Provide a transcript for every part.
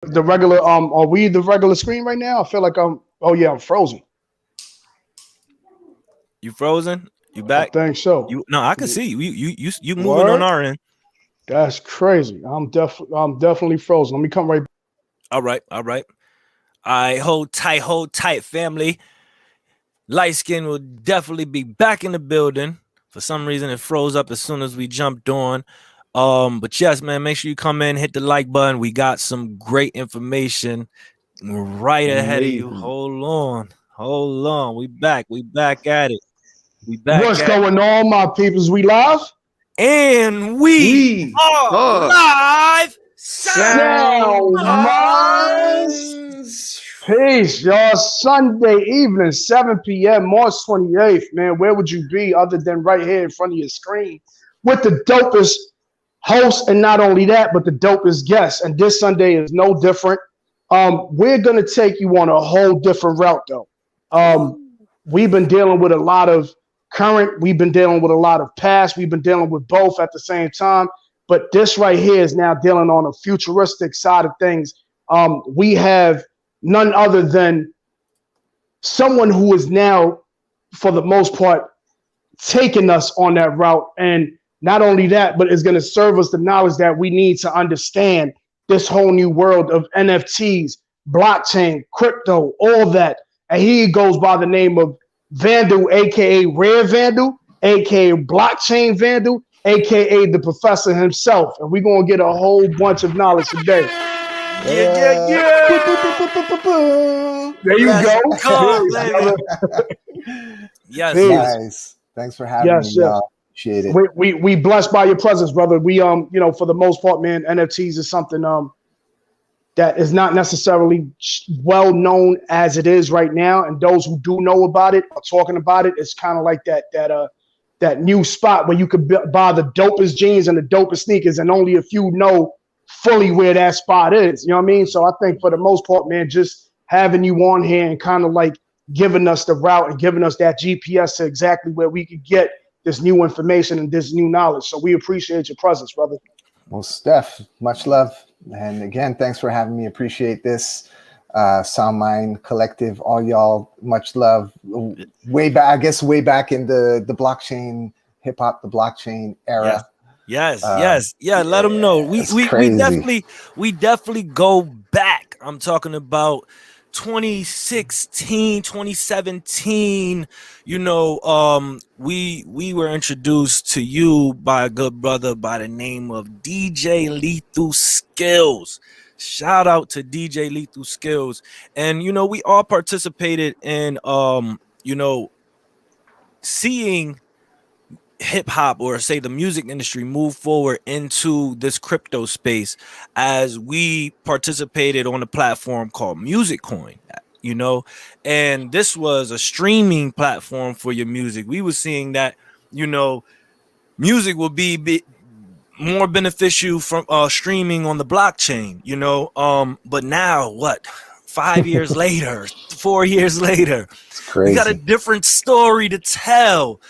The regular are we the regular screen right now? I feel like I'm oh yeah, I'm frozen. You frozen? You I back? think so. You no, I can see you. You moving on What? our end. That's crazy. I'm definitely frozen. Let me come right. All right, all right. I hold tight, family. Light skin will definitely be back in the building. For some reason, it froze up as soon as we jumped on. But yes, man, make sure you come in, hit the like button. We got some great information right ahead of you. Amazing. Hold on. We back at it. We back What's at it. going on, my peoples? We live? And we We are are live. Sound minds. SoundMinds. Peace, y'all. Sunday evening, 7 p.m., March 28th. Man, where would you be other than right here in front of your screen with the dopest host, and not only that, but the dopest guest. And this Sunday is no different. We're gonna take you on a whole different route, though. Um, we've been dealing with a lot of current, we've been dealing with a lot of past, we've been dealing with both at the same time. But this right here is now dealing on a futuristic side of things. We have none other than someone who is now, for the most part, taking us on that route. And not only that, but is going to serve us the knowledge that we need to understand this whole new world of NFTs, blockchain, crypto, all that. And he goes by the name of Vandal, aka Rare Vandal, aka Blockchain Vandal, aka the professor himself. And we're going to get a whole bunch of knowledge today. Yeah. There you Let's go. go, baby. Yes, yes. Nice. Thanks for having me, Yes, yes. y'all. Appreciate it. We blessed by your presence, brother. We for the most part, man, NFTs is something that is not necessarily well known as it is right now, and those who do know about it are talking about it. It's kind of like that new spot where you could buy the dopest jeans and the dopest sneakers, and only a few know fully where that spot is. You know what I mean? So I think for the most part, man, just having you on here and kind of like giving us the route and giving us that GPS to exactly where we could get this new information and this new knowledge. So we appreciate your presence, brother. Well, Steph, much love. And again, thanks for having me. Appreciate this. SoundMind Collective, all y'all, much love. Way back in the blockchain, hip hop, the blockchain era. Yes. Yeah, let them know. We definitely go back. I'm talking about 2016, 2017. We were introduced to you by a good brother by the name of DJ Lethal Skills. Shout out to DJ Lethal Skills. And we all participated in seeing hip hop, or say the music industry, move forward into this crypto space, as we participated on a platform called Music Coin, and this was a streaming platform for your music. We were seeing that music will be more beneficial from streaming on the blockchain, but now what, 5 years later, 4 years later, It's crazy. we got a different story to tell.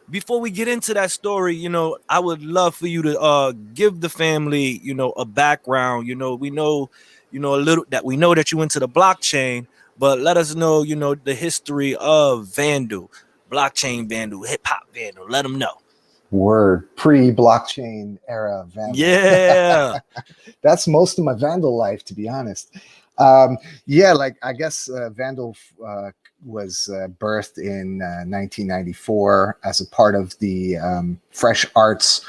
Before we get into that story, I would love for you to give the family, a background. We know, a little that we know that you into the blockchain, but let us know, the history of Vandal, blockchain Vandal, hip hop Vandal. Let them know. Word, pre-blockchain era Vandal. Yeah. That's most of my Vandal life, to be honest. Like I guess Vandal was birthed in 1994 as a part of the Fresh Arts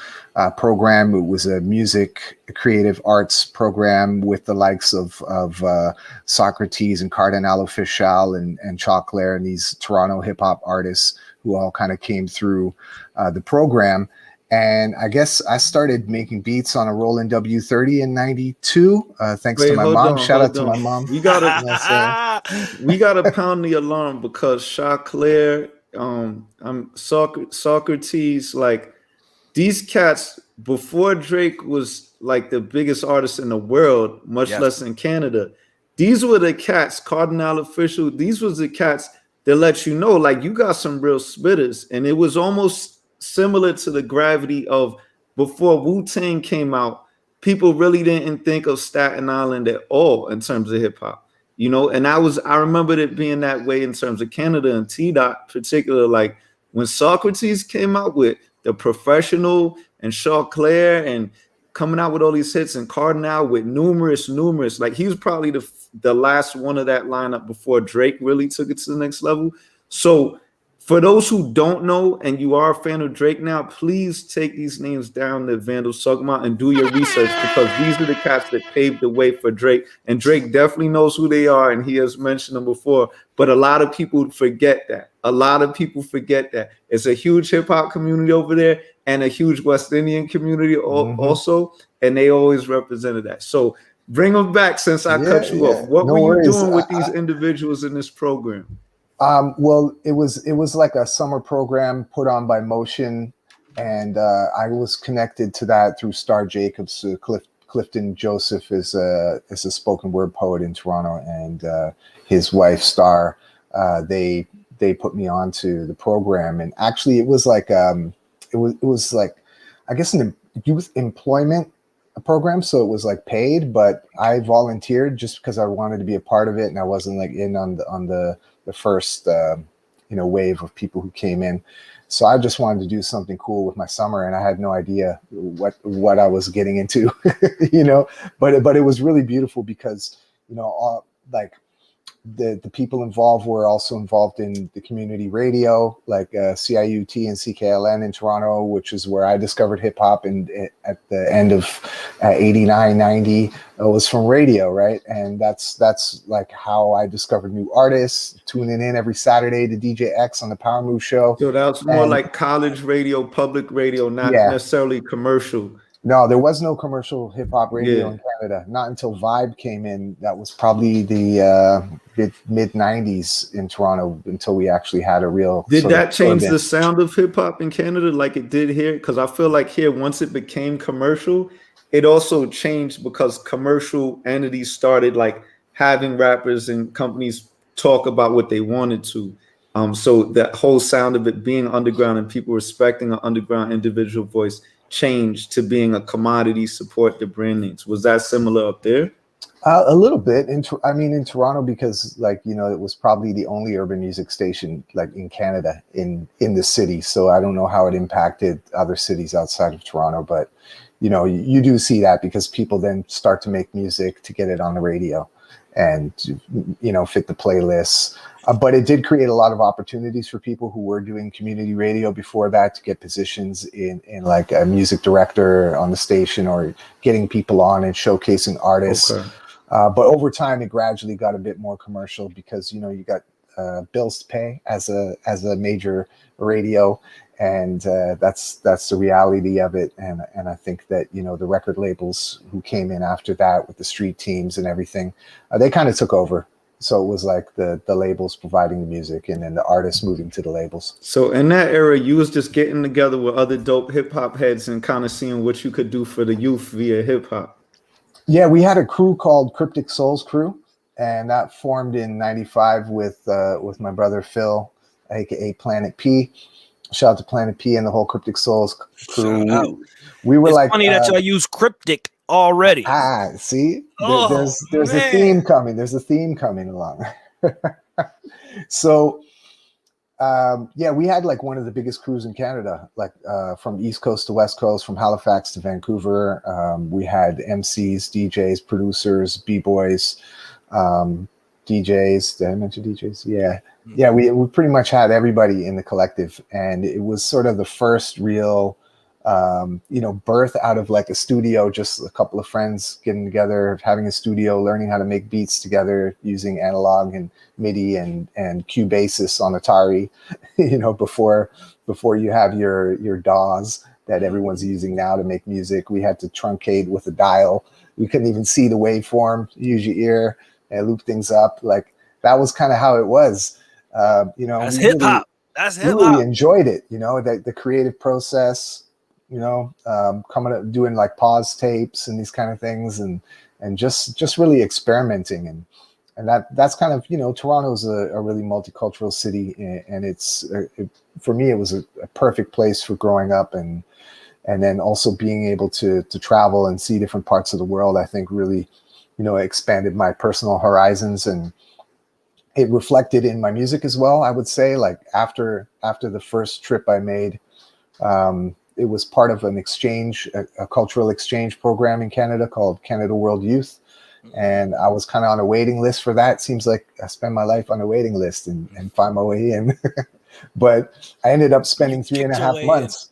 program. It was a music creative arts program with the likes of Socrates and Cardinal Official and Choclair and these Toronto hip hop artists who all kind of came through the program. And I guess I started making beats on a Roland W30 in '92, thanks to my mom. Shout out to my mom. We gotta pound the alarm because Choclair, Socrates, like these cats before Drake was like the biggest artist in the world, much less in Canada. These were the cats, Cardinal Official. These was the cats that let you know, like, you got some real spitters, and it was almost similar to the gravity of before Wu-Tang came out. people really didn't think of Staten Island at all in terms of hip hop, you know. And I remembered it being that way in terms of Canada and T Dot particular. Like when Socrates came out with The Professional and Shaw Claire and coming out with all these hits, and Cardinal with numerous, like he was probably the last one of that lineup before Drake really took it to the next level. So for those who don't know, and you are a fan of Drake now, please take these names down that Vandal's talking about and do your research, because these are the cats that paved the way for Drake. And Drake definitely knows who they are, and he has mentioned them before. But a lot of people forget that. It's a huge hip hop community over there and a huge West Indian community also, and they always represented that. So bring them back since I cut you off. What were you doing with these individuals in this program? Well, it was like a summer program put on by Motion, and I was connected to that through Star Jacobs. Clifton Joseph is a spoken word poet in Toronto, and his wife Star. They put me onto the program, and actually it was like it was like, I guess, an youth employment program, so it was like paid, but I volunteered just because I wanted to be a part of it, and I wasn't like in on the first wave of people who came in. So I just wanted to do something cool with my summer, and I had no idea what I was getting into, but it was really beautiful because like the people involved were also involved in the community radio, like CIUT and CKLN in Toronto, which is where I discovered hip hop. And at the end of 89, 90, it was from radio, right? And that's like how I discovered new artists, tuning in every Saturday to DJ X on the Power Move show. So that was more like college radio, public radio, not necessarily commercial. No, there was no commercial hip hop radio in Canada. Not until Vibe came in. That was probably the mid 90s in Toronto, until we actually had a real. Did that change the sound of hip hop in Canada like it did here? Because I feel like here, once it became commercial, it also changed because commercial entities started like having rappers and companies talk about what they wanted to. So that whole sound of it being underground and people respecting an underground individual voice changed to being a commodity, support the brand names. Was that similar up there? A little bit. In Toronto, because it was probably the only urban music station like in Canada in the city. So I don't know how it impacted other cities outside of Toronto, but you do see that because people then start to make music to get it on the radio and fit the playlists. But it did create a lot of opportunities for people who were doing community radio before that to get positions in like a music director on the station, or getting people on and showcasing artists. Okay. But over time, it gradually got a bit more commercial because you got bills to pay as a major radio, and that's the reality of it. And I think that the record labels who came in after that with the street teams and everything, they kind of took over. So it was like the labels providing the music, and then the artists moving to the labels. So in that era, you was just getting together with other dope hip hop heads and kind of seeing what you could do for the youth via hip hop. Yeah, we had a crew called Cryptic Souls Crew, and that formed in '95 with my brother Phil, aka Planet P. Shout out to Planet P and the whole Cryptic Souls crew. We were it's funny that y'all use cryptic already. See, there's a theme coming. There's a theme coming along. So, we had like one of the biggest crews in Canada, like from East Coast to West Coast, from Halifax to Vancouver. We had MCs, DJs, producers, B-boys, DJs. Did I mention DJs? Yeah. We pretty much had everybody in the collective, and it was sort of the first real birth out of like a studio, just a couple of friends getting together, having a studio, learning how to make beats together using analog and MIDI and Cubasis on Atari, before you have your DAWs that everyone's using now to make music. We had to truncate with a dial. We couldn't even see the waveform. Use your ear and loop things up. Like that was kind of how it was. That's hip hop. That's hip hop. Really enjoyed it. The creative process. Coming up, doing like pause tapes and these kind of things, and just really experimenting, and that's kind of Toronto's a really multicultural city, and it's for me it was a perfect place for growing up, and and then also being able to travel and see different parts of the world, I think really, expanded my personal horizons, and it reflected in my music as well. I would say, like after the first trip I made, it was part of an exchange, a cultural exchange program in Canada called Canada World Youth. And I was kind of on a waiting list for that. Seems like I spend my life on a waiting list and find my way in. But I ended up spending 3.5 months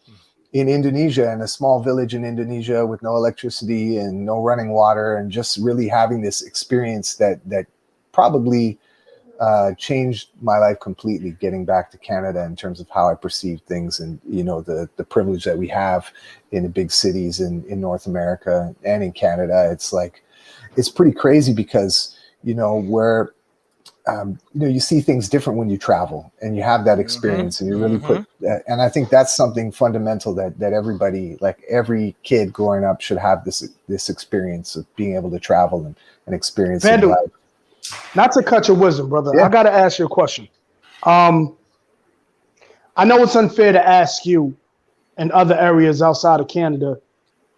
in Indonesia, in a small village in Indonesia with no electricity and no running water, and just really having this experience that probably changed my life completely, getting back to Canada in terms of how I perceive things, and the privilege that we have in the big cities in North America and in Canada. It's like, it's pretty crazy because we're you see things different when you travel and you have that experience, and you really put and I think that's something fundamental that everybody, like every kid growing up, should have this experience of being able to travel and experience life. Not to cut your wisdom, brother. Yeah. I got to ask you a question. I know it's unfair to ask you in other areas outside of Canada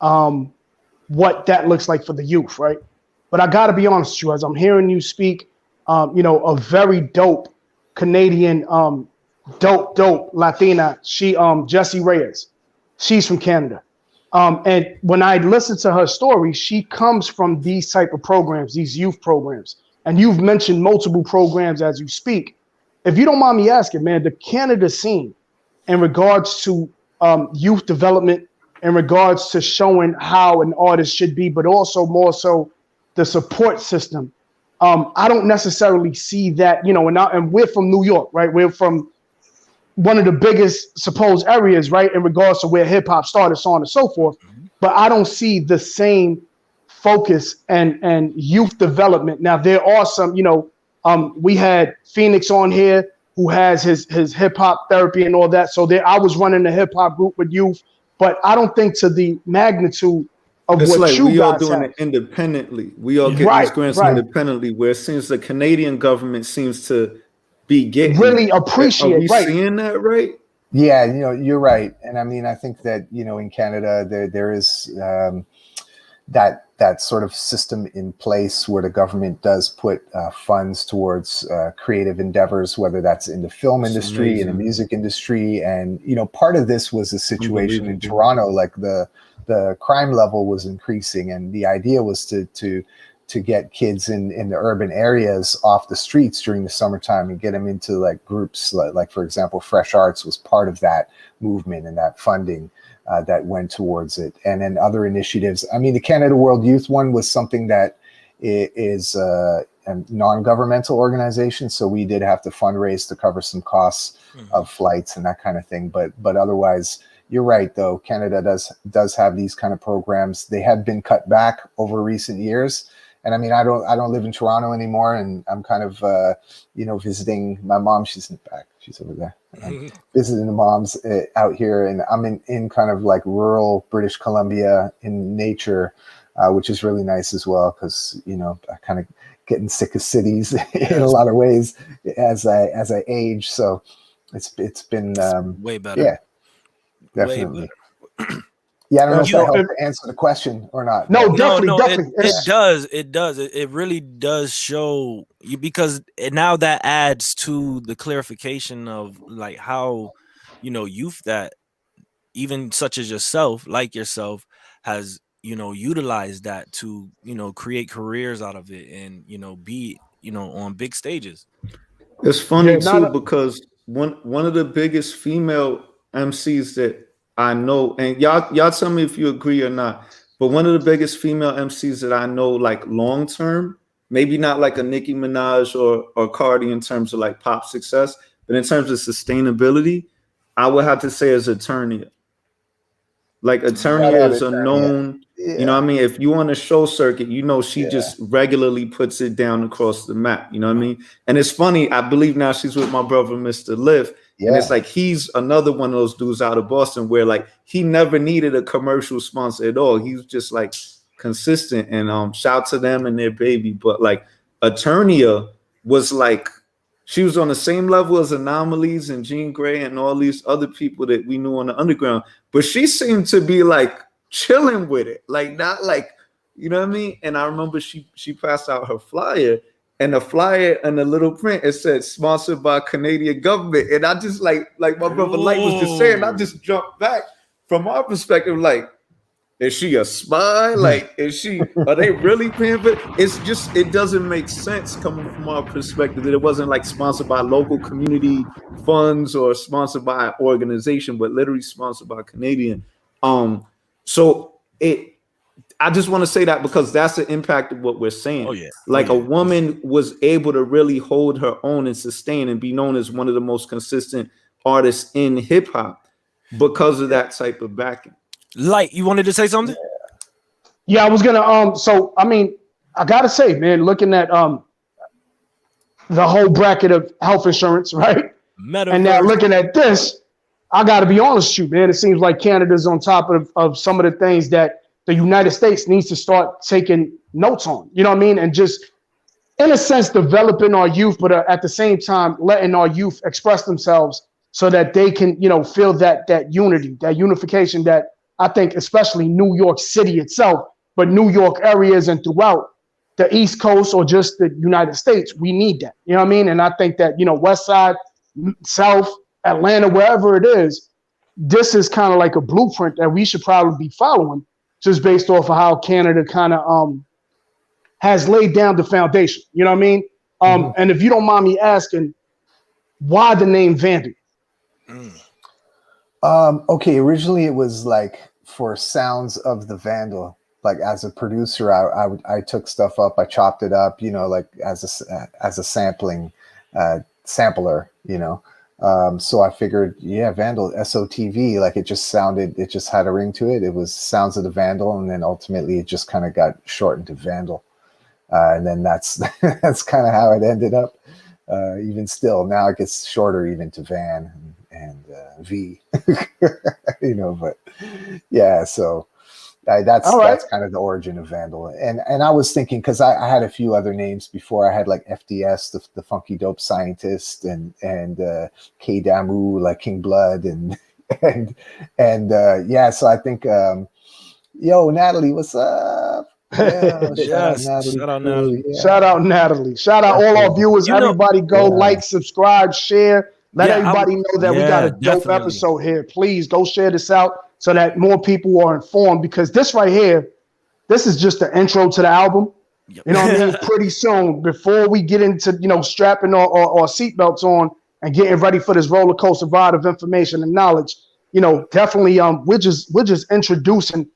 what that looks like for the youth, right? But I got to be honest with you, as I'm hearing you speak, a very dope Canadian, dope Latina. She, Jessie Reyes, she's from Canada. And when I listen to her story, she comes from these type of programs, these youth programs. And you've mentioned multiple programs as you speak. If you don't mind me asking, man, the Canada scene in regards to youth development, in regards to showing how an artist should be, but also more so the support system. I don't necessarily see that, and we're from New York, right? We're from one of the biggest supposed areas, right, in regards to where hip hop started, so on and so forth. But I don't see the same focus and youth development. Now there are some, we had Phoenix on here who has his hip hop therapy and all that. So I was running a hip hop group with youth, but I don't think to the magnitude of it's what like you we guys are doing have. it independently. We are getting these grants independently, where it seems the Canadian government seems to be getting really appreciate. Are we seeing that right? Yeah, you're right. And I mean, I think that, in Canada, there is that sort of system in place where the government does put funds towards creative endeavors, whether that's in the film industry, in the music industry. And, part of this was a situation in Toronto, like the crime level was increasing. And the idea was to get kids in the urban areas off the streets during the summertime and get them into like groups like for example, Fresh Arts was part of that movement and that funding that went towards it. And then other initiatives. I mean, the Canada World Youth one was something that is a non-governmental organization. So we did have to fundraise to cover some costs of flights and that kind of thing. But otherwise, you're right, though. Canada does have these kind of programs. They have been cut back over recent years. And I mean, I don't live in Toronto anymore, and I'm kind of, visiting my mom. She's in the back. She's over there. Visiting the moms out here, and I'm in kind of like rural British Columbia in nature, which is really nice as well, because I kind of getting sick of cities in a lot of ways as I age. So it's been way better. Yeah, definitely. Yeah, I don't know if that helped to answer the question or not. No, definitely. It does. It really does show you, because now that adds to the clarification of like how, youth that even such as yourself, has, utilized that to, create careers out of it and, be, on big stages. It's funny too, because one of the biggest female MCs that I know, and y'all tell me if you agree or not, but one of the biggest female MCs that I know, like long term, maybe not like a Nicki Minaj or Cardi in terms of like pop success, but in terms of sustainability, I would have to say is Eternia. Like Eternia is a known, you know what I mean? If you on a show circuit, she just regularly puts it down across the map, you know what I mean? And it's funny, I believe now she's with my brother, Mr. Liv. Yeah. And it's like he's another one of those dudes out of Boston where like he never needed a commercial sponsor at all. He was just like consistent, and shout to them and their baby. But like Eternia was like She was on the same level as Anomalies and Jean Grey and all these other people that we knew on the underground. But she seemed to be like chilling with it, like not like, you know what I mean? And I remember she passed out her flyer, and the flyer and the little print, it said sponsored by Canadian government. And I just like my brother Light was just saying, I just jumped back from our perspective, like, is she a spy? Like, are they really paying for it? It's just, it doesn't make sense coming from our perspective that it wasn't like sponsored by local community funds or sponsored by an organization, but literally sponsored by Canadian. So I just want to say that because that's the impact of what we're saying. Oh, yeah. Like a woman was able to really hold her own and sustain and be known as one of the most consistent artists in hip hop because of that type of backing. Light, you wanted to say something? Yeah, I was gonna so I mean, I gotta say, man, looking at the whole bracket of health insurance, right? Metaverse. And now looking at this, I gotta be honest with you, man. It seems like Canada's on top of some of the things that the United States needs to start taking notes on. You know what I mean? And just in a sense developing our youth, but at the same time letting our youth express themselves so that they can, you know, feel that unity, that unification that I think especially New York City itself, but New York areas and throughout the East Coast or just the United States, we need that. You know what I mean? And I think that, you know, West Side, South, Atlanta, wherever it is, this is kind of like a blueprint that we should probably be following just based off of how Canada kind of has laid down the foundation. You know what I mean? And if you don't mind me asking, why the name Vandal? Okay, originally it was like for Sounds of the Vandal. Like as a producer, I took stuff up, I chopped it up, you know, like as a sampler, you know. So I figured, yeah, Vandal, SOTV, like it just had a ring to it. It was Sounds of the Vandal, and then ultimately it just kind of got shortened to Vandal. And then that's kind of how it ended up. Even still, now it gets shorter even to Van and V, you know, but yeah, so that's kind of the origin of Vandal. And I was thinking, because I had a few other names before. I had like FDS, the Funky Dope Scientist, and K Damu, like King Blood, and yeah, so I think yo, Natalie, what's up? Yeah, Shout out Natalie. Yeah. Shout out Natalie. Shout out all our viewers. Everybody go like, subscribe, share. Let everybody know that we got a dope episode here. Please go share this out so that more people are informed, because this right here, this is just the intro to the album. Yep. You know what I mean? Pretty soon, before we get into, you know, strapping our seatbelts on and getting ready for this roller coaster ride of information and knowledge, you know, definitely we're just introducing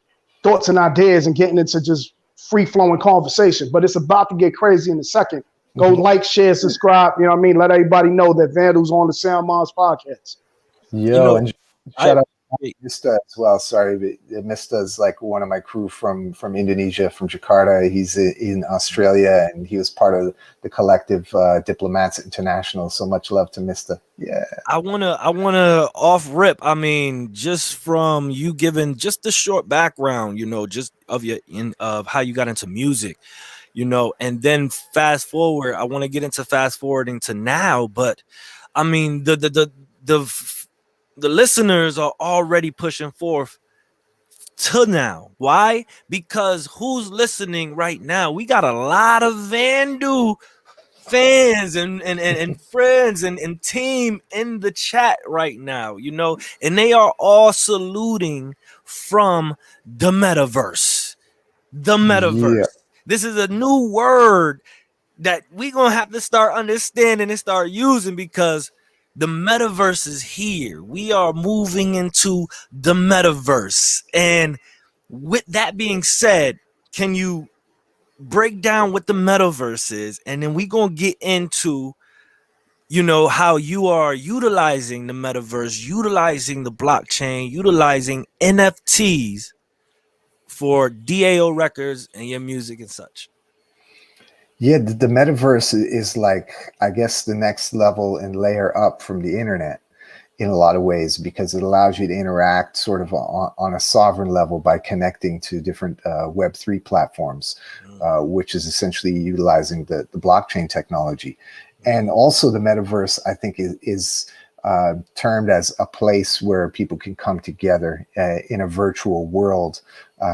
thoughts and ideas and getting into just free-flowing conversation, but it's about to get crazy in a second. Go like, share, subscribe. You know what I mean? Let everybody know that Vandal's on the SoundMinds podcast. Yo, and shout out to Mista as well. Sorry, but Mista is like one of my crew from Indonesia, from Jakarta. He's in Australia, and he was part of the collective Diplomats International. So much love to Mista. Yeah. I wanna off rip. I mean, just from you giving just the short background, you know, just of how you got into music, you know, and then fast forward. I want to get into fast forwarding to now, but I mean the listeners are already pushing forth to now. Why? Because who's listening right now? We got a lot of Vandal fans and friends and team in the chat right now, you know, and they are all saluting from the metaverse. Yeah. This is a new word that we're gonna have to start understanding and start using, because the metaverse is here. We are moving into the metaverse. And with that being said, can you break down what the metaverse is? And then we're going to get into, you know, how you are utilizing the metaverse, utilizing the blockchain, utilizing NFTs for DAO records and your music and such. Yeah, the metaverse is like, I guess, the next level and layer up from the internet in a lot of ways, because it allows you to interact sort of on a sovereign level by connecting to different Web3 platforms, which is essentially utilizing the blockchain technology. And also the metaverse, I think, is termed as a place where people can come together in a virtual world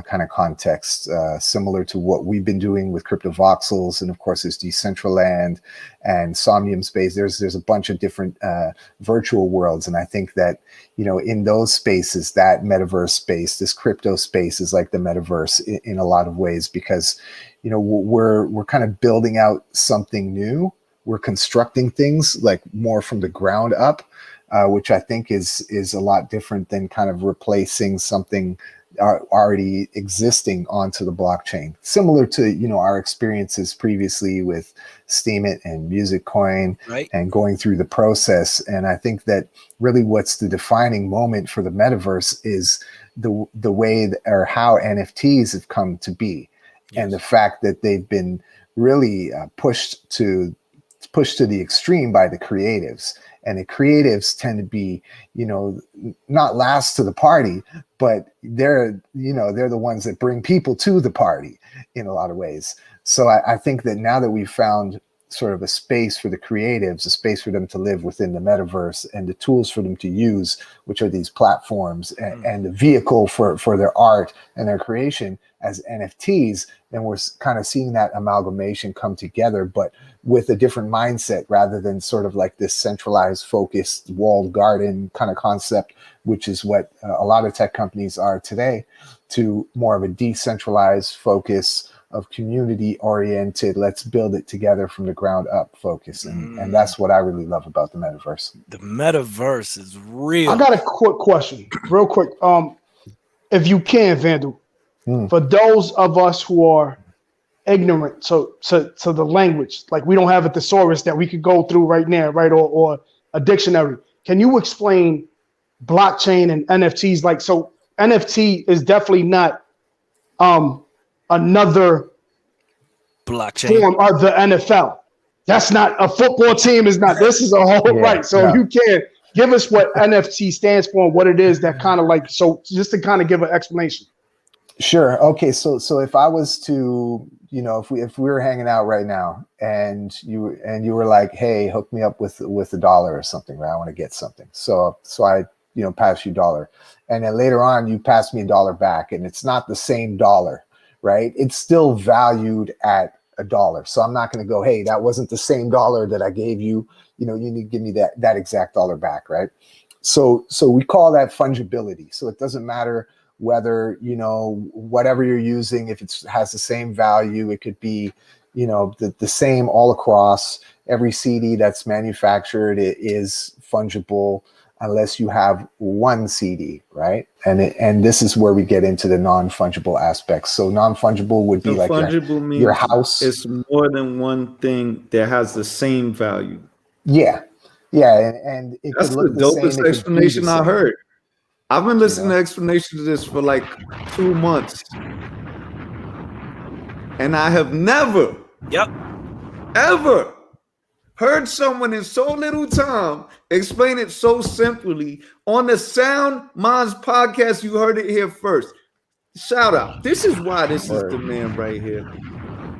kind of context, similar to what we've been doing with CryptoVoxels, and of course there's Decentraland and Somnium Space. There's a bunch of different virtual worlds, and I think that, you know, in those spaces, that metaverse space, this crypto space, is like the metaverse in a lot of ways, because, you know, we're kind of building out something new. We're constructing things like more from the ground up, which I think is a lot different than kind of replacing something already existing onto the blockchain. Similar to, you know, our experiences previously with Steemit and MusicCoin, right, and going through the process. And I think that really what's the defining moment for the metaverse is the way or how NFTs have come to be, and the fact that they've been really pushed to the extreme by the creatives. And the creatives tend to be, you know, not last to the party, but they're the ones that bring people to the party in a lot of ways. So I think that now that we've found sort of a space for the creatives, a space for them to live within the metaverse, and the tools for them to use, which are these platforms, and the vehicle for their art and their creation as NFTs, then we're kind of seeing that amalgamation come together, but with a different mindset, rather than sort of like this centralized, focused, walled garden kind of concept, which is what a lot of tech companies are today, to more of a decentralized focus of community-oriented, let's build it together from the ground up focus. And that's what I really love about the metaverse. The metaverse is real. I got a quick question, real quick. If you can, Vandal, for those of us who are ignorant to the language, like we don't have a thesaurus that we could go through right now, right, or a dictionary, can you explain blockchain and NFTs? Like, so NFT is definitely not another blockchain form of the NFL. That's not a football team. Is not. This is a whole right. So you can give us what NFT stands for and what it is, that kind of like, so just to kind of give an explanation. Sure. Okay. So if I was to, you know, if we were hanging out right now, and you were like, hey, hook me up with $1 or something, right? I want to get something. So I, you know, pass you $1, and then later on you pass me $1 back, and it's not the same dollar, right? It's still valued at $1. So I'm not going to go, hey, that wasn't the same dollar that I gave you. You know, you need to give me that exact dollar back, right? So we call that fungibility. So it doesn't matter whether, you know, whatever you're using, if it has the same value, it could be, you know, the same all across. Every CD that's manufactured, it is fungible unless you have one CD, right? And this is where we get into the non-fungible aspects. So non-fungible would be like your house. It's more than one thing that has the same value. Yeah, and it that's could look the dopest same, explanation I heard. I've been listening to explanations of this for like 2 months, and I have never, ever heard someone in so little time explain it so simply. On the SoundMinds podcast, you heard it here first. Shout out. This is why this is the man right here.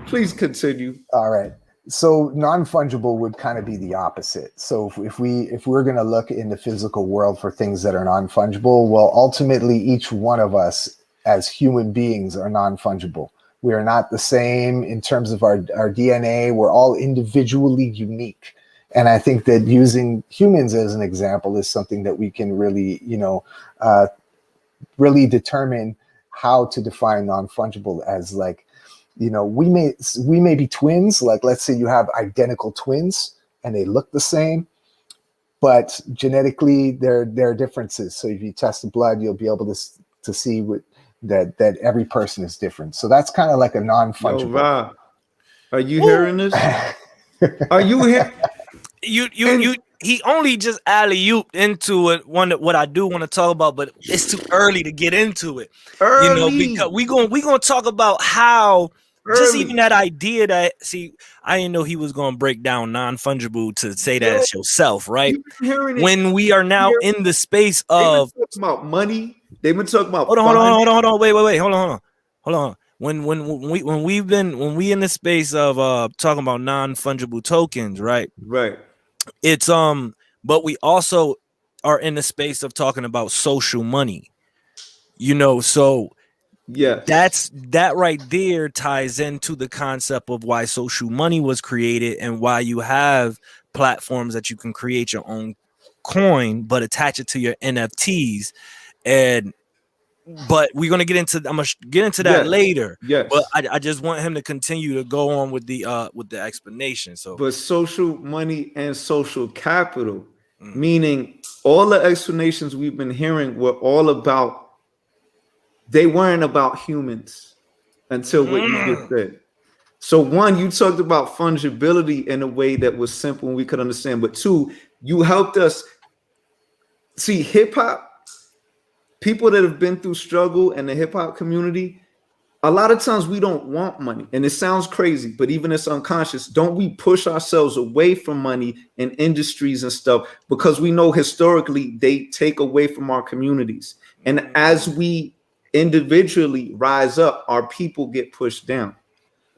Please continue. All right. So non-fungible would kind of be the opposite. So if we're going to look in the physical world for things that are non-fungible, well, ultimately each one of us as human beings are non-fungible. We are not the same in terms of our DNA. We're all individually unique. And I think that using humans as an example is something that we can really, you know, really determine how to define non-fungible as, like, you know, we may be twins. Like, let's say you have identical twins and they look the same, but genetically there are differences. So if you test the blood, you'll be able to see that every person is different. So that's kind of like a non-fungible. Yo, Rob, are you hearing this? Are you hearing? He only just alley-ooped into it. What I do want to talk about, but it's too early to get into it. Early. You know, because we gonna talk about how just even that idea that, see, I didn't know he was gonna break down non-fungible to say that it's yourself, right? When we are now in the space of talking about money, they've been talking about hold on, wait, hold on. when we in the space of talking about non-fungible tokens, right? Right. It's but we also are in the space of talking about social money, so Yes. that right there ties into the concept of why social money was created and why you have platforms that you can create your own coin but attach it to your NFTs. But we're gonna get into that Yes. later. But Yes. I just want him to continue to go on with the explanation. So, But social money and social capital, meaning all the explanations we've been hearing were all about, they weren't about humans until what you just said. So one, you talked about fungibility in a way that was simple and we could understand. But two, you helped us see hip hop, people that have been through struggle in the hip hop community. A lot of times we don't want money, and it sounds crazy, but even it's unconscious. Don't we push ourselves away from money in industries and stuff because we know historically they take away from our communities. And as we individually rise up, our people get pushed down.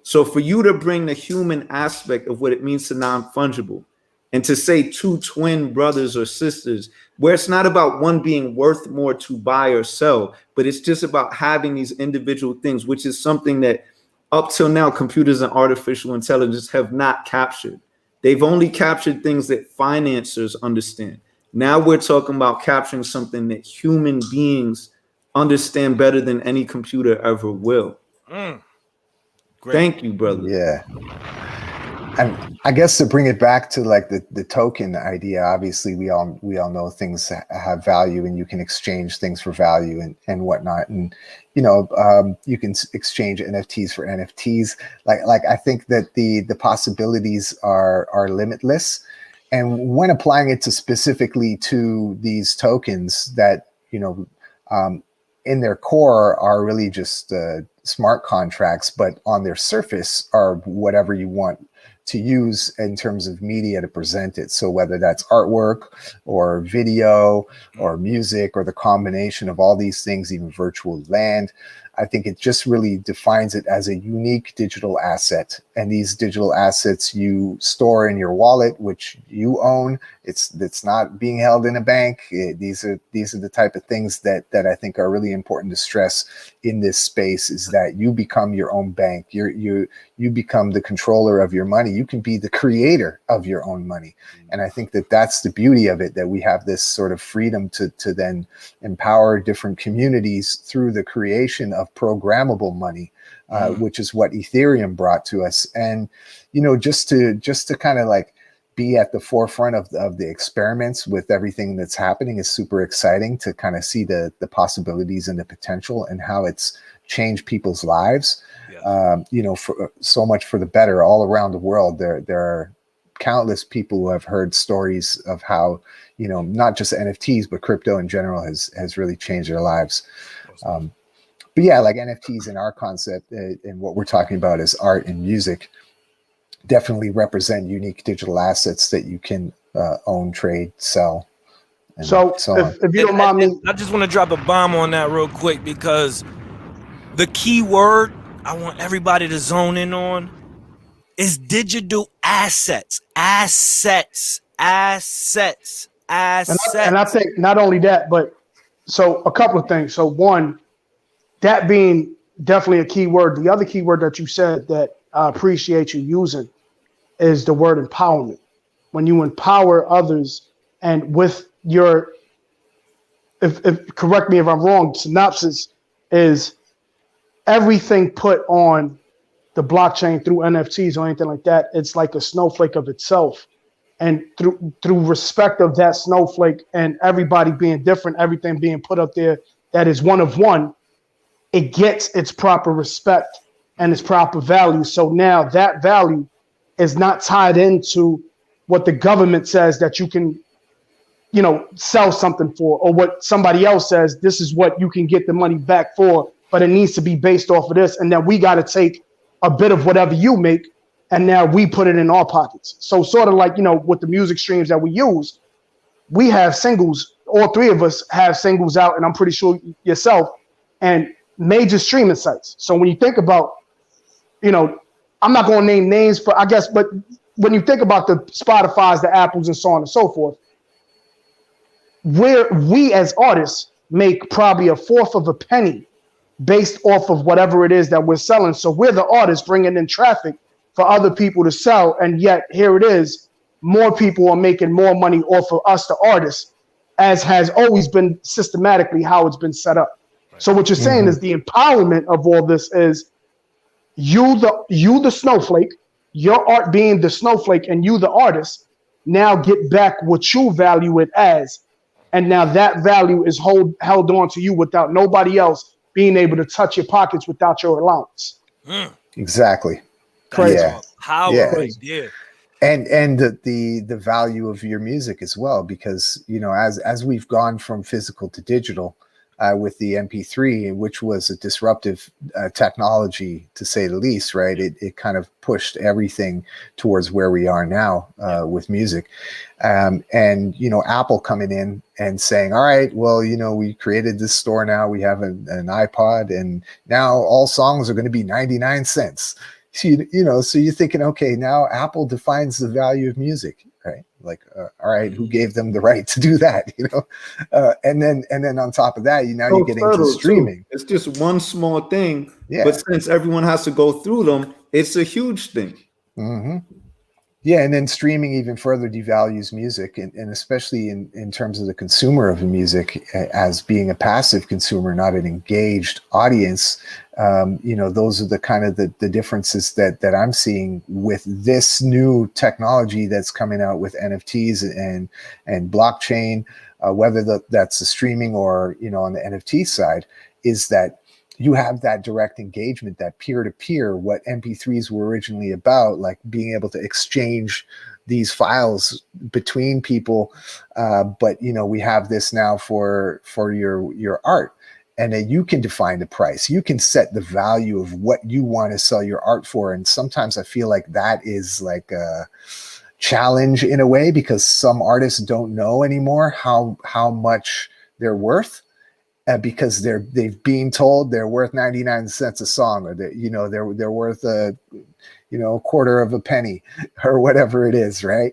So for you to bring the human aspect of what it means to non-fungible and to say two twin brothers or sisters, where it's not about one being worth more to buy or sell, but it's just about having these individual things, which is something that up till now computers and artificial intelligence have not captured. They've only captured things that financiers understand. Now we're talking about capturing something that human beings understand better than any computer ever will. great. Thank you, brother. Yeah. And I guess to bring it back to like the token idea, obviously we all know things have value and you can exchange things for value and whatnot. And, you can exchange NFTs for NFTs. Like I think that the possibilities are limitless. And when applying it specifically to these tokens that, in their core are really just smart contracts, but on their surface are whatever you want to use in terms of media to present it. So whether that's artwork or video or music or the combination of all these things, even virtual land, I think it just really defines it as a unique digital asset. And these digital assets you store in your wallet, which you own. It's not being held in a bank. These are the type of things that I think are really important to stress in this space, is that you become your own bank. You become the controller of your money. You can be the creator of your own money. And I think that that's the beauty of it, that we have this sort of freedom to then empower different communities through the creation of programmable money, which is what Ethereum brought to us. And, just to kind of like be at the forefront of the experiments with everything that's happening is super exciting to kind of see the possibilities and the potential and how it's changed people's lives. For so much for the better all around the world. There are countless people who have heard stories of how, not just NFTs, but crypto in general has really changed their lives. But yeah, like NFTs in our concept and what we're talking about is art and music definitely represent unique digital assets that you can own, trade, sell. So if you don't mind me, I just want to drop a bomb on that real quick, because the key word I want everybody to zone in on is digital assets. Assets. and I think not only that, but so a couple of things. So one, that being definitely a key word. The other key word that you said that I appreciate you using is the word empowerment. When you empower others, and with your, if correct me if I'm wrong, synopsis is everything put on the blockchain through NFTs or anything like that, it's like a snowflake of itself. And through respect of that snowflake and everybody being different, everything being put up there that is one of one, it gets its proper respect and its proper value. So now that value is not tied into what the government says that you can, sell something for, or what somebody else says, this is what you can get the money back for, but it needs to be based off of this. And then we got to take a bit of whatever you make, and now we put it in our pockets. So sort of like, with the music streams that we use, we have singles, all three of us have singles out, and I'm pretty sure yourself. And major streaming sites. So when you think about, you know, I'm not going to name names, but I guess, but when you think about the Spotify's, the Apples, and so on and so forth, where we as artists make probably a fourth of a penny based off of whatever it is that we're selling. So we're the artists bringing in traffic for other people to sell. And yet here it is, more people are making more money off of us, the artists, as has always been systematically how it's been set up. So what you're saying is the empowerment of all this is you the snowflake, your art being the snowflake, and you the artist now get back what you value it as. And now that value is held on to you without nobody else being able to touch your pockets without your allowance. Exactly. Crazy. Yeah. Power right there. And the value of your music as well, because, you know, as we've gone from physical to digital, with the MP3, which was a disruptive technology, to say the least, right? It kind of pushed everything towards where we are now with music. And, you know, Apple coming in and saying, all right, well, you know, we created this store now. We have an iPod, and now all songs are going to be 99 cents. So, you know, so you're thinking, okay, now Apple defines the value of music, right? Like, all right, who gave them the right to do that? You know, and then on top of that, you're getting into streaming. It's just one small thing, but since everyone has to go through them, it's a huge thing. Yeah, and then streaming even further devalues music, and especially in terms of the consumer of the music as being a passive consumer, not an engaged audience. You know, those are the kind of the differences that I'm seeing with this new technology that's coming out with NFTs and blockchain, whether that's the streaming or, you know, on the NFT side, is that you have that direct engagement, that peer-to-peer, what MP3s were originally about, like being able to exchange these files between people. But, you know, we have this now for your art, and then you can define the price. You can set the value of what you want to sell your art for. And sometimes I feel like that is like a challenge in a way, because some artists don't know anymore how much they're worth. Because they've been told they're worth 99 cents a song, or that, you know, they're worth a quarter of a penny or whatever it is, right?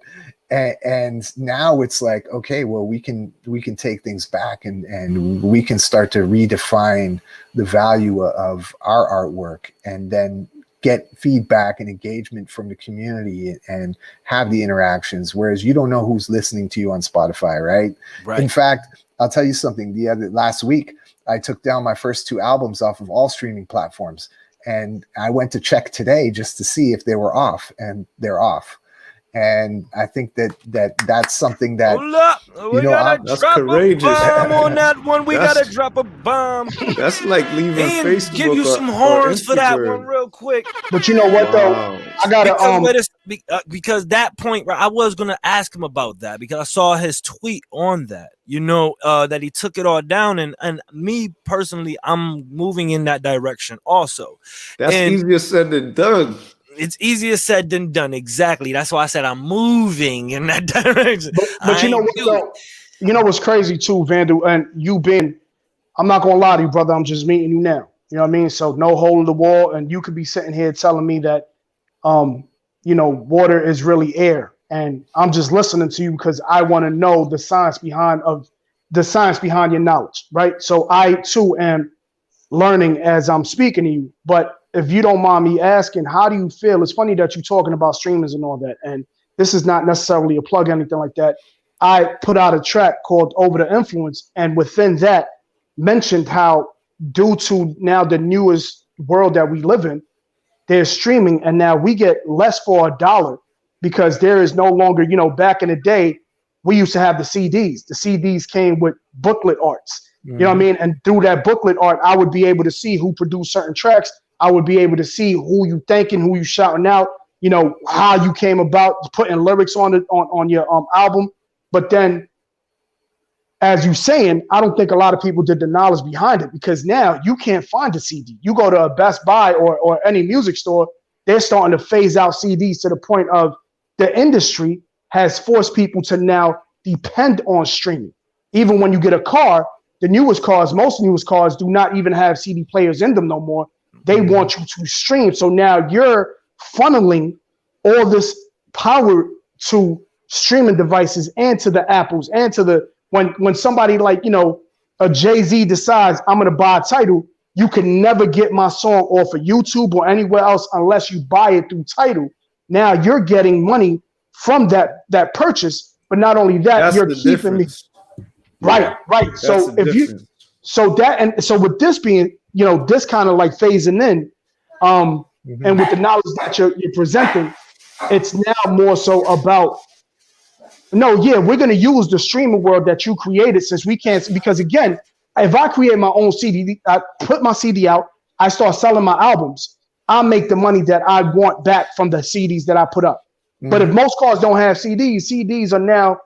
And now it's like, okay, well, we can take things back and we can start to redefine the value of our artwork, and then get feedback and engagement from the community and have the interactions. Whereas you don't know who's listening to you on Spotify, right? In fact, I'll tell you something. Last week, I took down my first 2 albums off of all streaming platforms, and I went to check today just to see if they were off, and they're off. And I think that's something that, hold up. We gotta that's drop courageous. a bomb on that one. We gotta drop a bomb. That's like leaving and Facebook. Give you some horns for that one real quick. But you know what, though? I gotta because that point, right? I was gonna ask him about that, because I saw his tweet on that. You know, that he took it all down, and me personally, I'm moving in that direction also. That's easier said than done. It's easier said than done. Exactly. That's why I said I'm moving in that direction. But you know what, though? You know what's crazy too, Vandal, and I'm not gonna lie to you, brother. I'm just meeting you now. You know what I mean? So no hole in the wall, and you could be sitting here telling me that, you know, water is really air, and I'm just listening to you because I want to know the science behind your knowledge, right? So I too am learning as I'm speaking to you. But if you don't mind me asking, how do you feel? It's funny that you're talking about streamers and all that, and this is not necessarily a plug or anything like that. I put out a track called Over the Influence, and within that mentioned how, due to now the newest world that we live in, there's streaming, and now we get less for $1 because there is no longer, you know, back in the day, we used to have the CDs. The CDs came with booklet arts. You know what I mean? And through that booklet art, I would be able to see who produced certain tracks. I would be able to see who you thanking, who you shouting out, you know, how you came about putting lyrics on it on your album. But then, as you saying, I don't think a lot of people did the knowledge behind it, because now you can't find a CD. You go to a Best Buy or any music store, they're starting to phase out CDs to the point of the industry has forced people to now depend on streaming. Even when you get a car, the newest cars, most newest cars do not even have CD players in them no more. They want you to stream. So now you're funneling all this power to streaming devices and to the Apples and to the when somebody like, you know, a Jay-Z decides I'm gonna buy a title, you can never get my song off of YouTube or anywhere else unless you buy it through Tidal. Now you're getting money from that purchase, but not only that, That's you're the keeping difference. me right. That's So the if you difference. so with this being, you know, this kind of like phasing in, and with the knowledge that you're presenting, it's now more so about no, yeah, we're gonna use the streaming world that you created since we can't, because again, if I create my own CD, I put my CD out, I start selling my albums, I make the money that I want back from the CDs that I put up. But if most cars don't have CDs are now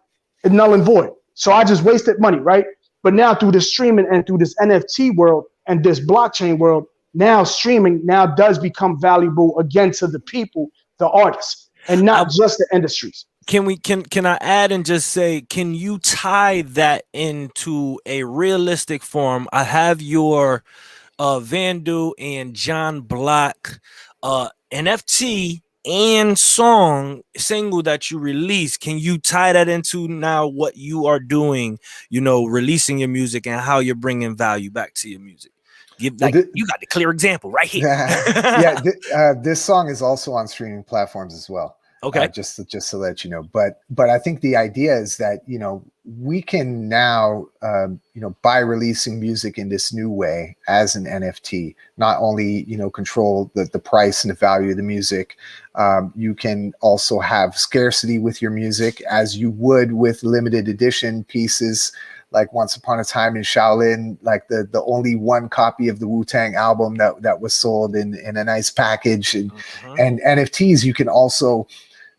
null and void. So I just wasted money, right? But now through the streaming and through this NFT world and this blockchain world, now streaming now does become valuable again to the people, the artists, and not just the industries. Can I add and just say, can you tie that into a realistic form? I have your Vandu and John Block NFT and song single that you released. Can you tie that into now what you are doing, you know, releasing your music and how you're bringing value back to your music? You got the clear example right here. This song is also on streaming platforms as well. Okay. Just to let you know, but I think the idea is that, you know, we can now, you know, by releasing music in this new way as an NFT, not only, you know, control the price and the value of the music, you can also have scarcity with your music as you would with limited edition pieces. Like Once Upon a Time in Shaolin, like the only one copy of the Wu-Tang album that was sold in a nice package, and NFTs, you can also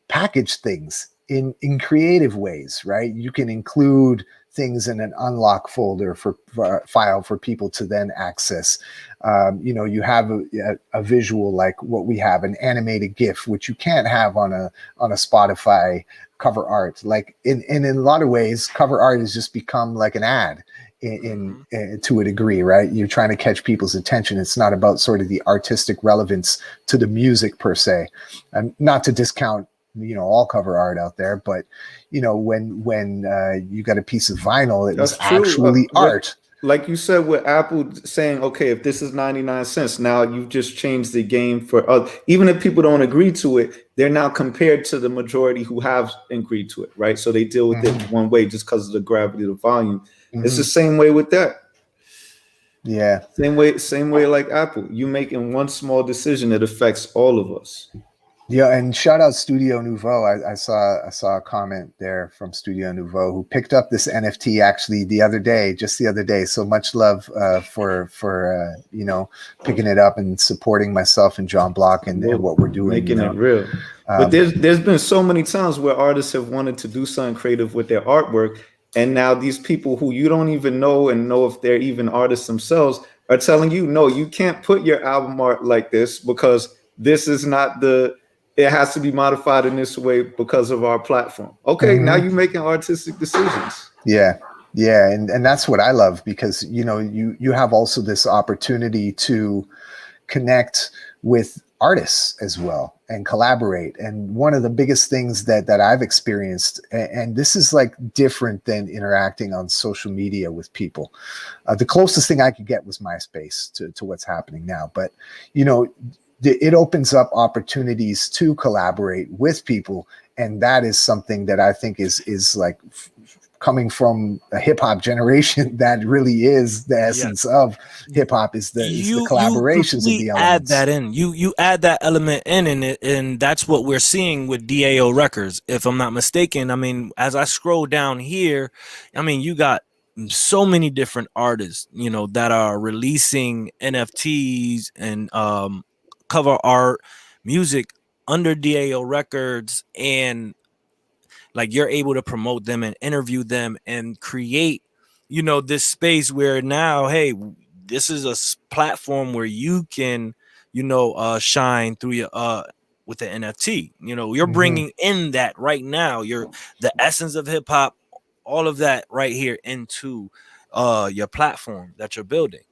package things in creative ways, right? You can include things in an unlock folder for file for people to then access. You know, you have a visual like what we have, an animated GIF, which you can't have on a Spotify cover art. Like in a lot of ways, cover art has just become like an ad in to a degree, right? You're trying to catch people's attention. It's not about sort of the artistic relevance to the music per se, and not to discount, you know, all cover art out there, but you know, when you got a piece of vinyl, it was actually art. Like you said, with Apple saying, okay, if this is 99 cents, now you've just changed the game for other. Even if people don't agree to it, they're now compared to the majority who have agreed to it, right? So they deal with it one way just because of the gravity of the volume. It's the same way with that. Yeah. Same way like Apple. You making one small decision that affects all of us. Yeah, and shout out Studio Nouveau. I saw a comment there from Studio Nouveau, who picked up this NFT actually just the other day. So much love for you know, picking it up and supporting myself and John Block and what we're doing, making it real. But there's been so many times where artists have wanted to do something creative with their artwork, and now these people who you don't even know and know if they're even artists themselves are telling you, no, you can't put your album art like this because this is not it has to be modified in this way because of our platform. Okay, now you're making artistic decisions. Yeah, and that's what I love, because you know, you have also this opportunity to connect with artists as well and collaborate. And one of the biggest things that I've experienced, and this is like different than interacting on social media with people. The closest thing I could get was MySpace to what's happening now. But you know, it opens up opportunities to collaborate with people, and that is something that I think is like coming from a hip hop generation. That really is the essence of hip hop, is the collaborations of the elements. Add that in. You add that element in, and that's what we're seeing with DAO Records, if I'm not mistaken. I mean, as I scroll down here, I mean, you got so many different artists, you know, that are releasing NFTs and cover art music under DAO Records, and like you're able to promote them and interview them and create, you know, this space where now, hey, this is a platform where you can, you know, shine through your with the NFT. You know, you're bringing in that right now. You're the essence of hip hop, all of that right here into your platform that you're building,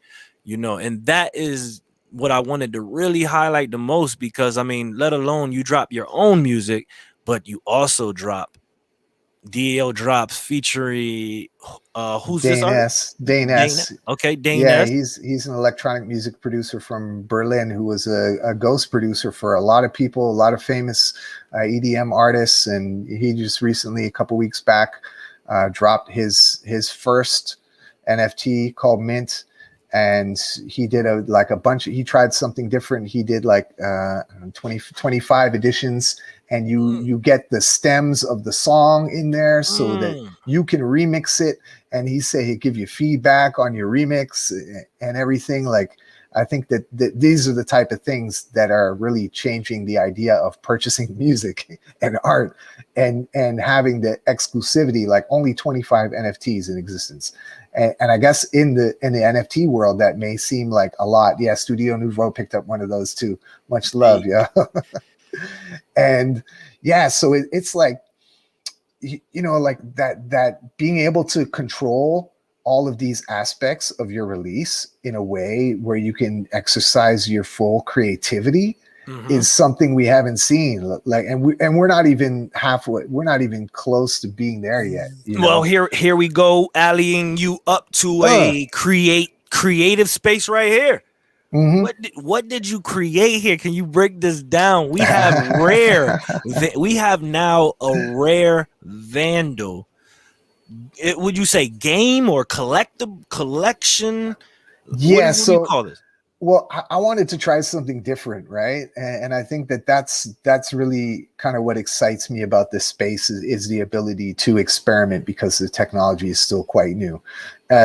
you know. And that is what I wanted to really highlight the most, because I mean, let alone you drop your own music, but you also drop DL drops featuring who's this Dane artist? S. Dane Dane. S. Okay, Dane Yeah, S. he's an electronic music producer from Berlin who was a ghost producer for a lot of people, a lot of famous EDM artists, and he just recently, a couple weeks back, dropped his first NFT called Mint, and he did a bunch. He tried something different. He did like 25 editions, and you get the stems of the song in there so that you can remix it. And he said he'd give you feedback on your remix and everything. Like, I think that these are the type of things that are really changing the idea of purchasing music and art, and having the exclusivity, like only 25 NFTs in existence. And I guess in the NFT world, that may seem like a lot. Yeah, Studio Nouveau picked up one of those too. Much love, yeah. And yeah, so it's like, you know, like that being able to control all of these aspects of your release in a way where you can exercise your full creativity is something we haven't seen. Like, and we're not even halfway. We're not even close to being there yet. You know? Well, here we go, allying you up to a creative space right here. What did you create here? Can you break this down? We have we have now a rare Vandal. Would you say game or collection? Yeah, what do you call this? Well, I wanted to try something different, right? And I think that's really kind of what excites me about this space is the ability to experiment, because the technology is still quite new.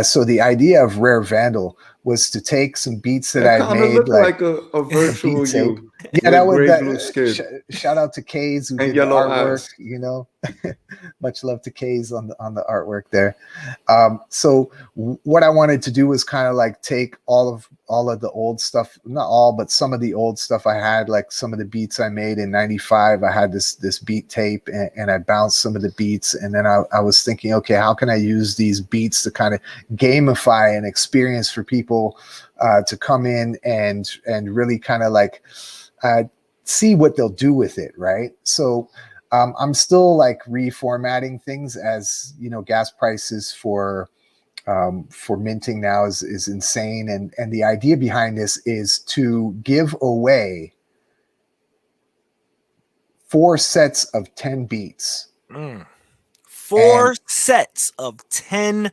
So the idea of Rare Vandal was to take some beats that I made, like a virtual you. Yeah, that was shout out to Kays who did the artwork. Eyes. You know, much love to Kays on the artwork there. So what I wanted to do was kind of like take all of the old stuff, not all, but some of the old stuff I had, like some of the beats I made in '95. I had this beat tape, and I bounced some of the beats, and then I was thinking, okay, how can I use these beats to kind of gamify an experience for people to come in and really kind of like see what they'll do with it, right? So I'm still like reformatting things, as you know, gas prices for minting now is insane, and the idea behind this is to give away 4 sets of 10 beats. 4 sets of 10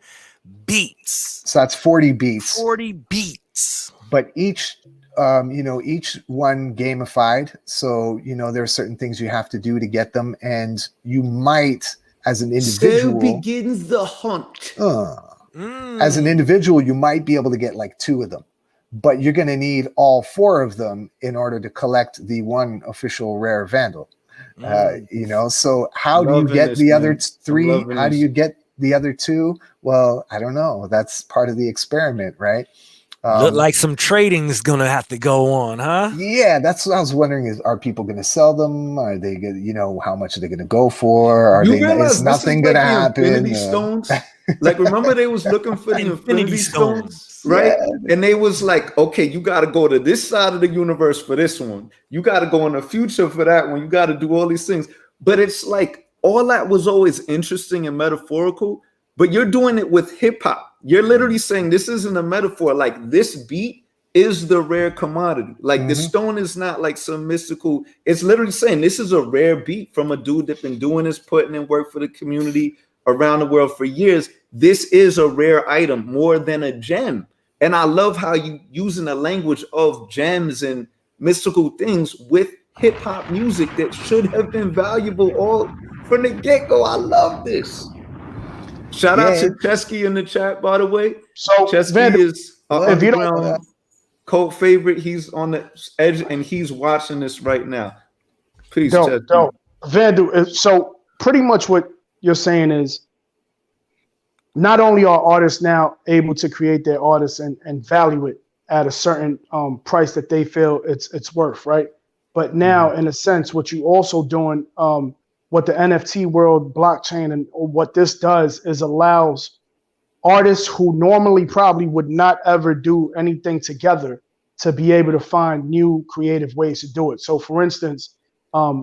beats. So that's 40 beats. 40 beats. But each one gamified. So, you know, there are certain things you have to do to get them. And you might, as an individual... So begins the hunt. As an individual, you might be able to get like 2 of them. But you're going to need all 4 of them in order to collect the one official Rare Vandal. You know, so how do you get the other 3? How do you get the other 2? Well, I don't know. That's part of the experiment, right? Look like some trading is gonna have to go on, huh? Yeah, that's what I was wondering. Is, are people gonna sell them? Are they gonna, you know, how much are they gonna go for? Are they? Is nothing gonna happen? Infinity stones. Like, remember they was looking for the Infinity Stones, right? Yeah. And they was like, okay, you got to go to this side of the universe for this one. You got to go in the future for that one. You got to do all these things. But it's like all that was always interesting and metaphorical. But you're doing it with hip hop. You're literally saying this isn't a metaphor. Like, this beat is the rare commodity. Like, the stone is not like some mystical. It's literally saying this is a rare beat from a dude that's been doing this, putting in work for the community around the world for years. This is a rare item more than a gem. And I love how you using the language of gems and mystical things with hip hop music that should have been valuable all from the get-go. I love this. Shout out to Chesky in the chat, by the way. So Chesky is underground cult favorite. He's on the edge and he's watching this right now. Peace, Chesky. Vandal, so pretty much what you're saying is not only are artists now able to create their artists and value it at a certain price that they feel it's worth, right? But now, in a sense, what you also doing, what the NFT world, blockchain, and what this does is allows artists who normally probably would not ever do anything together to be able to find new creative ways to do it. So, for instance, a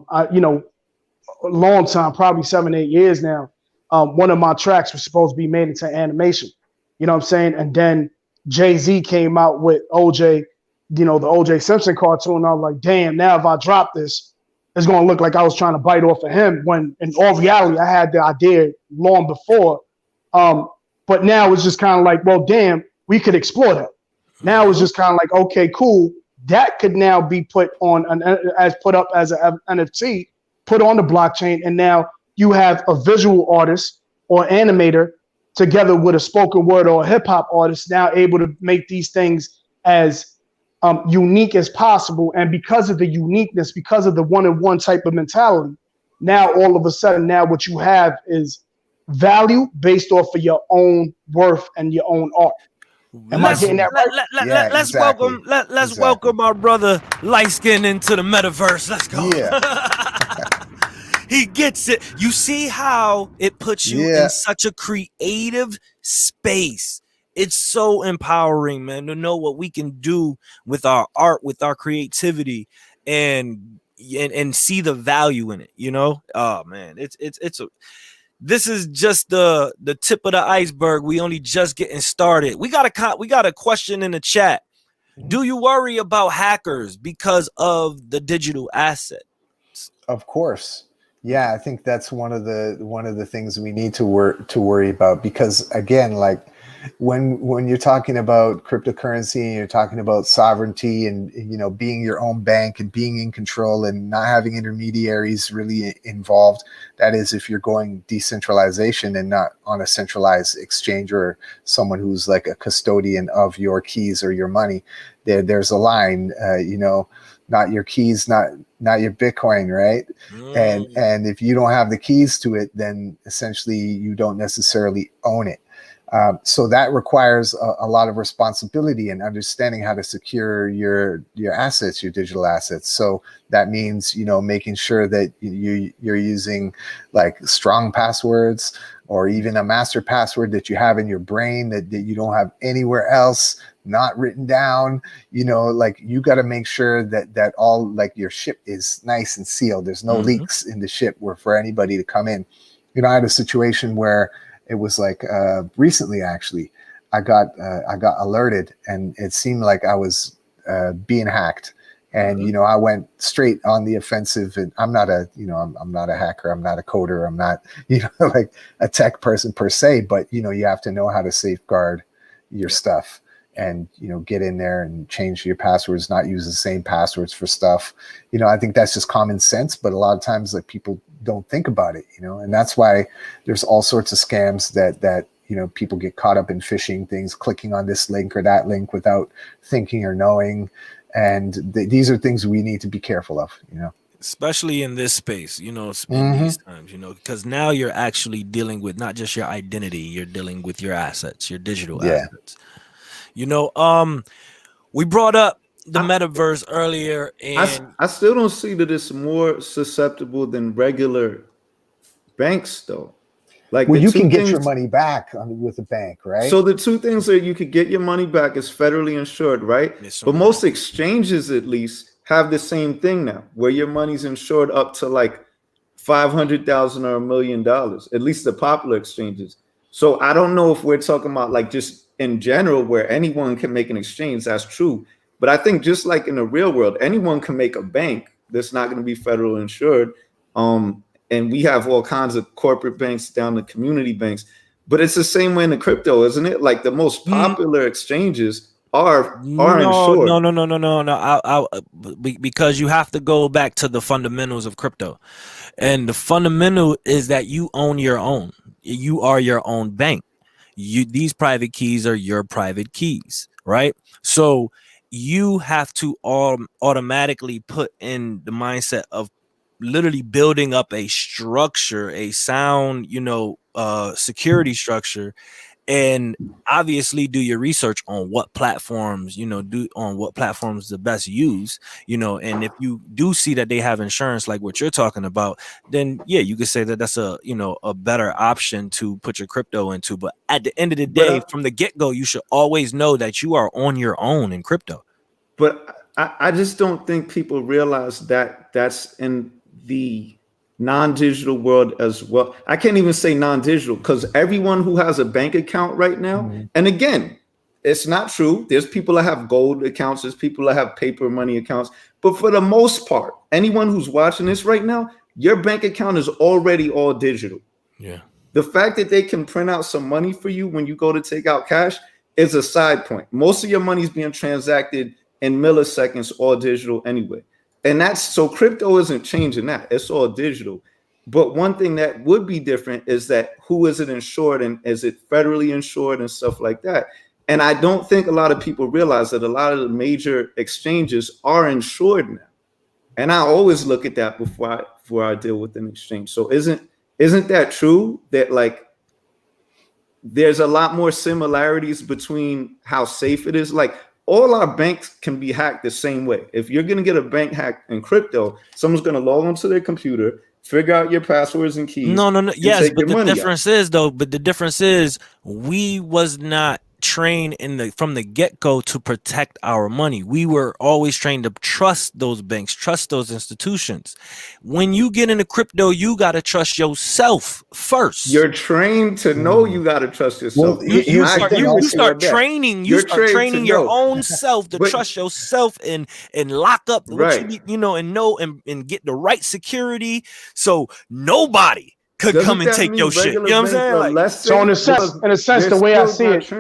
long time, probably 7, 8 years now, one of my tracks was supposed to be made into animation. You know what I'm saying? And then Jay-Z came out with OJ, the OJ Simpson cartoon. And I was like, damn, now if I drop this, it's going to look like I was trying to bite off of him, when in all reality, I had the idea long before. But now it's just kind of like, well, damn, we could explore that. Now it's just kind of like, okay, cool. That could now be put up as an NFT, put on the blockchain, and now you have a visual artist or animator together with a spoken word or a hip hop artist now able to make these things as unique as possible. And because of the uniqueness, because of the one-on-one type of mentality, now all of a sudden, now what you have is value based off of your own worth and your own art. Am I getting that right? Let's welcome our brother Light Skin into the metaverse. Let's go. Yeah. He gets it. You see how it puts you in such a creative space. It's so empowering, man, to know what we can do with our art, with our creativity, and see the value in it. Oh man, this is just the tip of the iceberg. We only just getting started. We got a question in the chat. Do you worry about hackers because of the digital asset? Of course. Yeah, I think that's one of the things we need to worry about, because again, like when you're talking about cryptocurrency and you're talking about sovereignty and being your own bank and being in control and not having intermediaries really involved, that is if you're going decentralization and not on a centralized exchange or someone who's like a custodian of your keys or your money, there's a line, not your keys, not your Bitcoin, right? And if you don't have the keys to it, then essentially you don't necessarily own it. So that requires a lot of responsibility and understanding how to secure your assets, your digital assets. So that means, making sure that you're using like strong passwords or even a master password that you have in your brain that you don't have anywhere else, not written down. Like you got to make sure that all like your ship is nice and sealed. There's no leaks in the ship for anybody to come in. I had a situation where it was like recently, actually, I got alerted, and it seemed like I was being hacked. And I went straight on the offensive. And I'm not a I'm not a hacker. I'm not a coder. I'm not like a tech person per se. But you have to know how to safeguard your stuff, and get in there and change your passwords, not use the same passwords for stuff. I think that's just common sense. But a lot of times, like, people don't think about it, and that's why there's all sorts of scams that people get caught up in phishing things, clicking on this link or that link without thinking or knowing. And these are things we need to be careful of, especially in this space, in these times, because now you're actually dealing with not just your identity, you're dealing with your assets, your digital assets. We brought up the metaverse earlier, and I still don't see that it's more susceptible than regular banks, though. Like, well, you can get your money back with a bank, right? So the two things that you could get your money back is federally insured, right? But most exchanges, at least, have the same thing now, where your money's insured up to like $500,000 or $1 million, at least the popular exchanges. So I don't know if we're talking about like just in general where anyone can make an exchange. That's true. But I think just like in the real world, anyone can make a bank that's not going to be federal insured. And we have all kinds of corporate banks down to community banks. But it's the same way in the crypto, isn't it? Like the most popular exchanges are insured. No. Because you have to go back to the fundamentals of crypto. And the fundamental is that you own your own. You are your own bank. These private keys are your private keys, right? So you have to automatically put in the mindset of literally building up a structure, a sound, security structure, and obviously do your research on what platforms, what platforms the best use, and if you do see that they have insurance like what you're talking about, then yeah, you could say that that's a better option to put your crypto into. But at the end of the day, from the get-go, you should always know that you are on your own in crypto. But I just don't think people realize that that's in the non-digital world as well. I can't even say non-digital, because everyone who has a bank account right now, and again, it's not true. There's people that have gold accounts, there's people that have paper money accounts. But for the most part, anyone who's watching this right now, your bank account is already all digital. Yeah. The fact that they can print out some money for you when you go to take out cash is a side point. Most of your money is being transacted in milliseconds, all digital anyway. And that's so crypto isn't changing that. It's all digital. But one thing that would be different is that who is it insured, and is it federally insured and stuff like that. And I don't think a lot of people realize that a lot of the major exchanges are insured now. And I always look at that before I deal with an exchange. So isn't that true, that like there's a lot more similarities between how safe it is? Like, all our banks can be hacked the same way. If you're going to get a bank hack in crypto, someone's going to log onto their computer, figure out your passwords and keys. No. Yes, but the difference is we was not trained from the get-go to protect our money. We were always trained to trust those banks, trust those institutions. When you get into crypto, you got to trust yourself first. You're trained to know you got to trust yourself. Well, you start training your own self to trust yourself and lock up what you need, and know and get the right security, so nobody could come and take your shit. You know what I'm saying? So in a sense, the way I see it,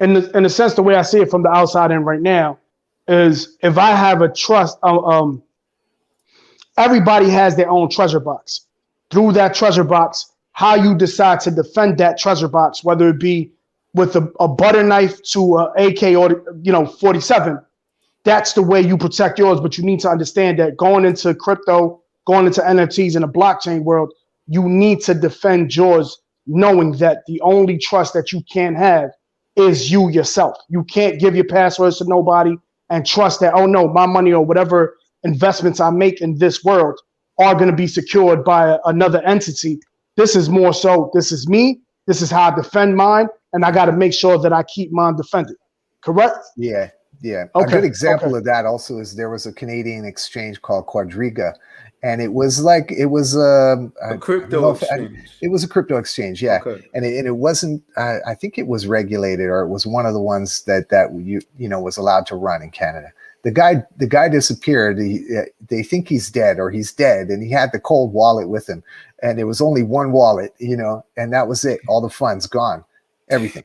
in the sense, the way I see it from the outside in right now is, if I have a trust, everybody has their own treasure box. Through that treasure box, how you decide to defend that treasure box, whether it be with a butter knife to a AK or 47, that's the way you protect yours. But you need to understand that going into crypto, going into NFTs in the blockchain world, you need to defend yours, knowing that the only trust that you can have is you yourself. You can't give your passwords to nobody and trust that, oh no, my money or whatever investments I make in this world are going to be secured by another entity. This is more so, this is me, this is how I defend mine, and I got to make sure that I keep mine defended. Correct? Yeah. Okay. A good example of that also is there was a Canadian exchange called Quadriga, and it was a crypto exchange. It was a crypto exchange, yeah. Okay. And it wasn't. I think it was regulated, or it was one of the ones that was allowed to run in Canada. The guy disappeared. They think he's dead, or he's dead, and he had the cold wallet with him, and it was only one wallet, and that was it. All the funds gone, everything,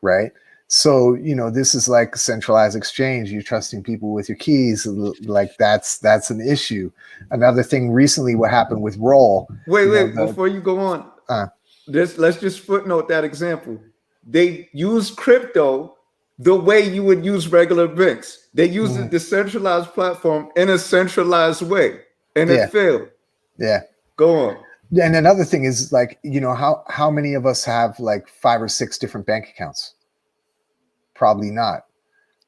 right? So, this is like a centralized exchange. You're trusting people with your keys. Like that's an issue. Another thing recently, what happened with Roll. Wait, before you go on, let's just footnote that example. They use crypto the way you would use regular banks. They use a decentralized platform in a centralized way, and it failed. Yeah. Go on. And another thing is, like, how many of us have like 5 or 6 different bank accounts? Probably not,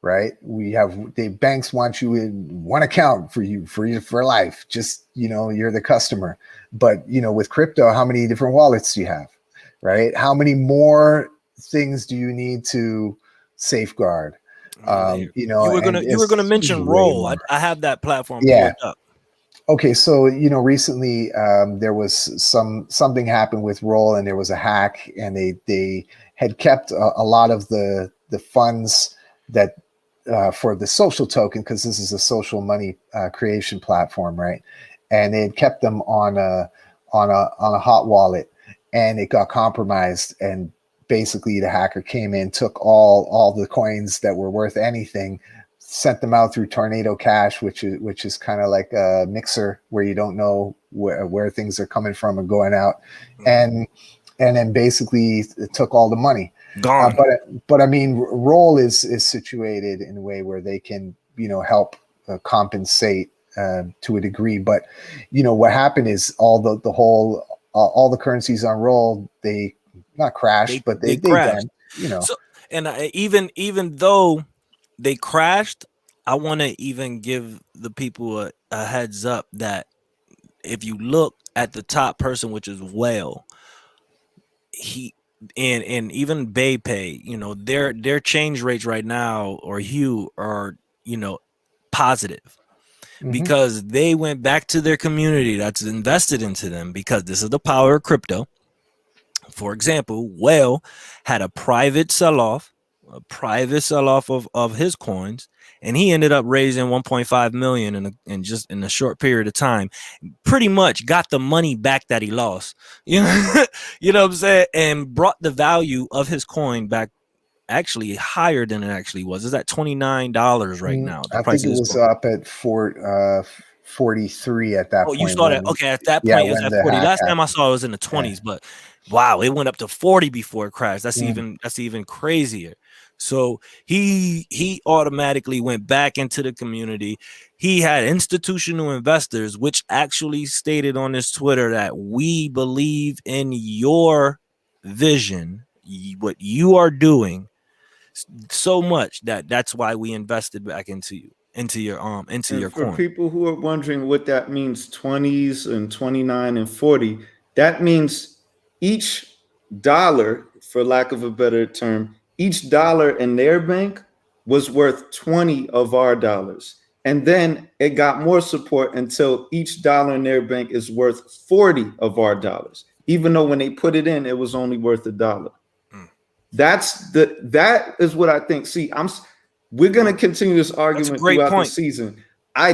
right? The banks want you in one account for life. Just, you're the customer. But, with crypto, how many different wallets do you have, right? How many more things do you need to safeguard? You were gonna mention Roll. I have that platform. Yeah. Up. Okay, so recently there was something happened with Roll, and there was a hack, and they had kept a lot of the funds that for the social token, because this is a social money creation platform, right? And they had kept them on a hot wallet, and it got compromised, and basically the hacker came in, took all the coins that were worth anything, sent them out through Tornado Cash, which is kind of like a mixer where you don't know where things are coming from and going out, and then basically took all the money. Gone. But I mean, Roll is situated in a way where they can help compensate to a degree. But what happened is all the currencies on Roll, they not crashed, but they crashed. bent, you know. So, and even though they crashed, I want to even give the people a heads up that if you look at the top person, which is Whale, he and even BayPay, you know, their change rates right now or Hue are, you know, positive because they went back to their community that's invested into them, because this is the power of crypto. For example, Whale had a private sell-off of his coins, and he ended up raising 1.5 million in a short period of time. Pretty much got the money back that he lost. You know, you know what I'm saying? And brought the value of his coin back actually higher than it actually was. It's at $29 right now. The I price think it was up at 43 at that point. You saw that? Okay, at that point it was at 40. Last time I saw it was in the 20s, but wow, it went up to 40 before it crashed. That's even crazier. So he automatically went back into the community. He had institutional investors, which actually stated on his Twitter that we believe in your vision, what you are doing, so much that's why we invested back into you, into your for coin. People who are wondering what that means, 20s and 29 and 40, that means each dollar, for lack of a better term, each dollar in their bank was worth 20 of our dollars. And then it got more support until each dollar in their bank is worth 40 of our dollars, even though when they put it in, it was only worth $1. That is what I think. See, we're going to continue this argument throughout the season. I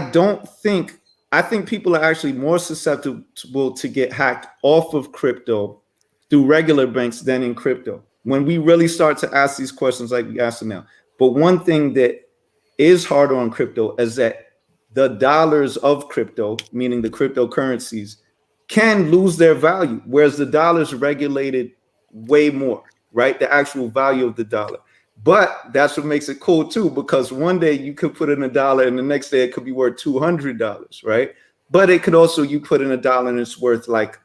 think people are actually more susceptible to get hacked off of crypto through regular banks than in crypto, when we really start to ask these questions like we ask them now. But one thing that is harder on crypto is that the dollars of crypto, meaning the cryptocurrencies, can lose their value, whereas the dollar is regulated way more, right? The actual value of the dollar. But that's what makes it cool too, because one day you could put in $1 and the next day it could be worth $200, right? But it could also, you put in $1 and it's worth like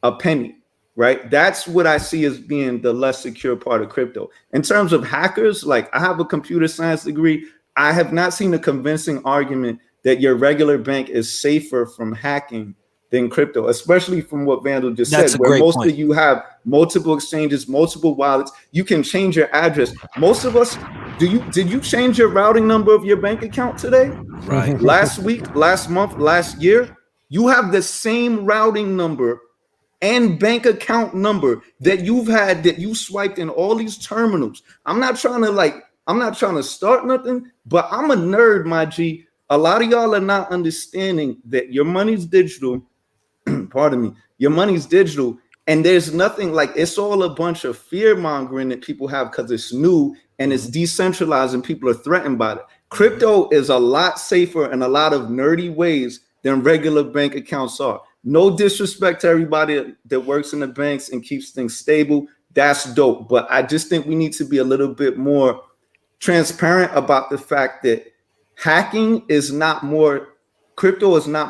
a penny, right? That's what I see as being the less secure part of crypto. In terms of hackers, like, I have a computer science degree. I have not seen a convincing argument that your regular bank is safer from hacking than crypto, especially from what Vandal just said, where most of you have multiple exchanges, multiple wallets. You can change your address. Most of us, did you change your routing number of your bank account today? Right. Last week, last month, last year? You have the same routing number and bank account number that you've had, that you swiped in all these terminals. I'm not trying to start nothing, but I'm a nerd, my G. A lot of y'all are not understanding that your money's digital. Pardon me. Your money's digital, and there's nothing, like, it's all a bunch of fear mongering that people have because it's new and it's decentralized and people are threatened by it. Crypto is a lot safer in a lot of nerdy ways than regular bank accounts are. No disrespect to everybody that works in the banks and keeps things stable. That's dope. But I just think we need to be a little bit more transparent about the fact that crypto is not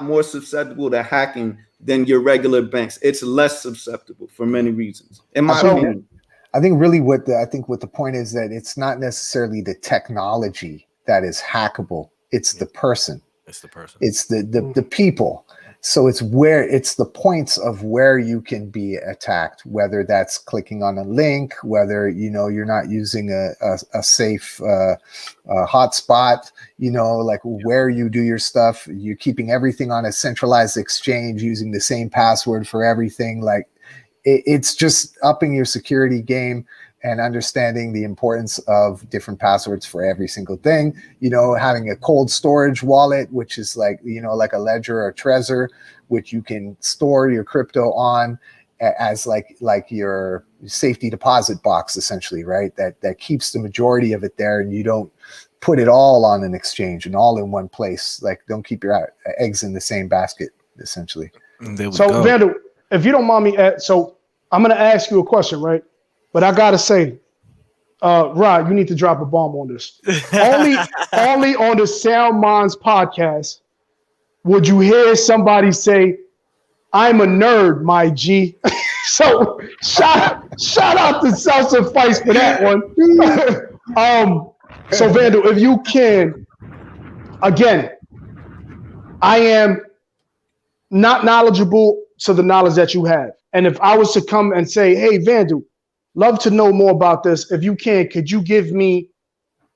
more susceptible to hacking than your regular banks. It's less susceptible for many reasons, in my opinion. I think really what the point is that it's not necessarily the technology that is hackable. It's the person. It's the people. So it's the points of where you can be attacked, whether that's clicking on a link, whether, you're not using a safe hotspot, like where you do your stuff, you're keeping everything on a centralized exchange using the same password for everything. Like it's just upping your security game and understanding the importance of different passwords for every single thing. Having a cold storage wallet, which is like a Ledger or Trezor, which you can store your crypto on as like your safety deposit box, essentially, right? That keeps the majority of it there, and you don't put it all on an exchange and all in one place. Like, don't keep your eggs in the same basket, essentially. So Vandal, if you don't mind me, so I'm going to ask you a question, right? But I gotta say, Rod, you need to drop a bomb on this. only on the SoundMinds podcast would you hear somebody say, "I'm a nerd, my G." So shout out to Self-Suffice for that one. So Vandal, if you can, again, I am not knowledgeable to the knowledge that you have. And if I was to come and say, hey, Vandal, love to know more about this. If you can, could you give me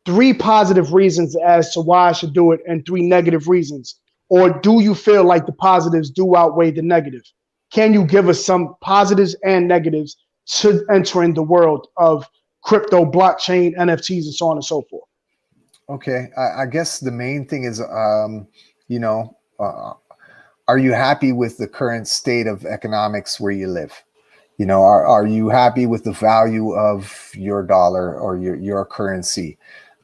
3 positive reasons as to why I should do it and 3 negative reasons? Or do you feel like the positives do outweigh the negative? Can you give us some positives and negatives to entering the world of crypto, blockchain, NFTs, and so on and so forth? Okay, I guess the main thing is, you know, are you happy with the current state of economics where you live? You know, are you happy with the value of your dollar or your currency?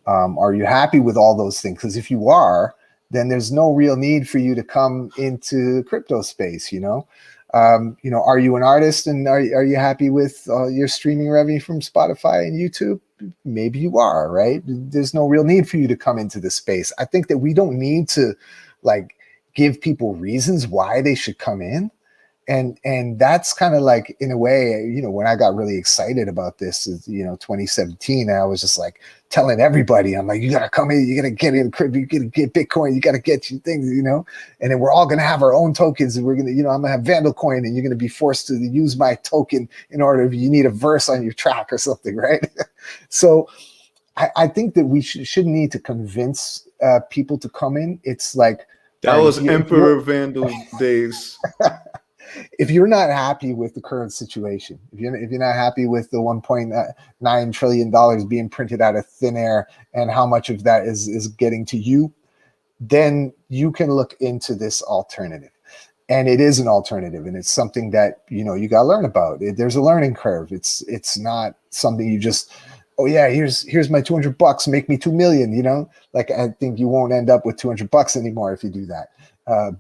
Are you happy with all those things? Because if you are, then there's no real need for you to come into crypto space. You know, are you an artist and are you happy with your streaming revenue from Spotify and YouTube? Maybe you are, right? There's no real need for you to come into the space. I think that we don't need to like give people reasons why they should come in. And that's kind of like, in a way, you know, when I got really excited about this, you know, 2017, I was just like telling everybody, I'm like, you got to come in, you got to get in crypto, you got to get Bitcoin, you got to get your things, you know, and then we're all going to have our own tokens and we're going to, you know, I'm going to have Vandal Coin and you're going to be forced to use my token in order if you need a verse on your track or something, right? So I think that we shouldn't need to convince people to come in. It's like, that was Emperor Vandal days. If you're not happy with the current situation, if you're not happy with the $1.9 trillion being printed out of thin air and how much of that is getting to you, then you can look into this alternative. And it is an alternative, and it's something that, you know, you got to learn about. There's a learning curve. It's not something you just, oh yeah, here's my $200, make me 2 million. You know, like I think you won't end up with $200 anymore if you do that.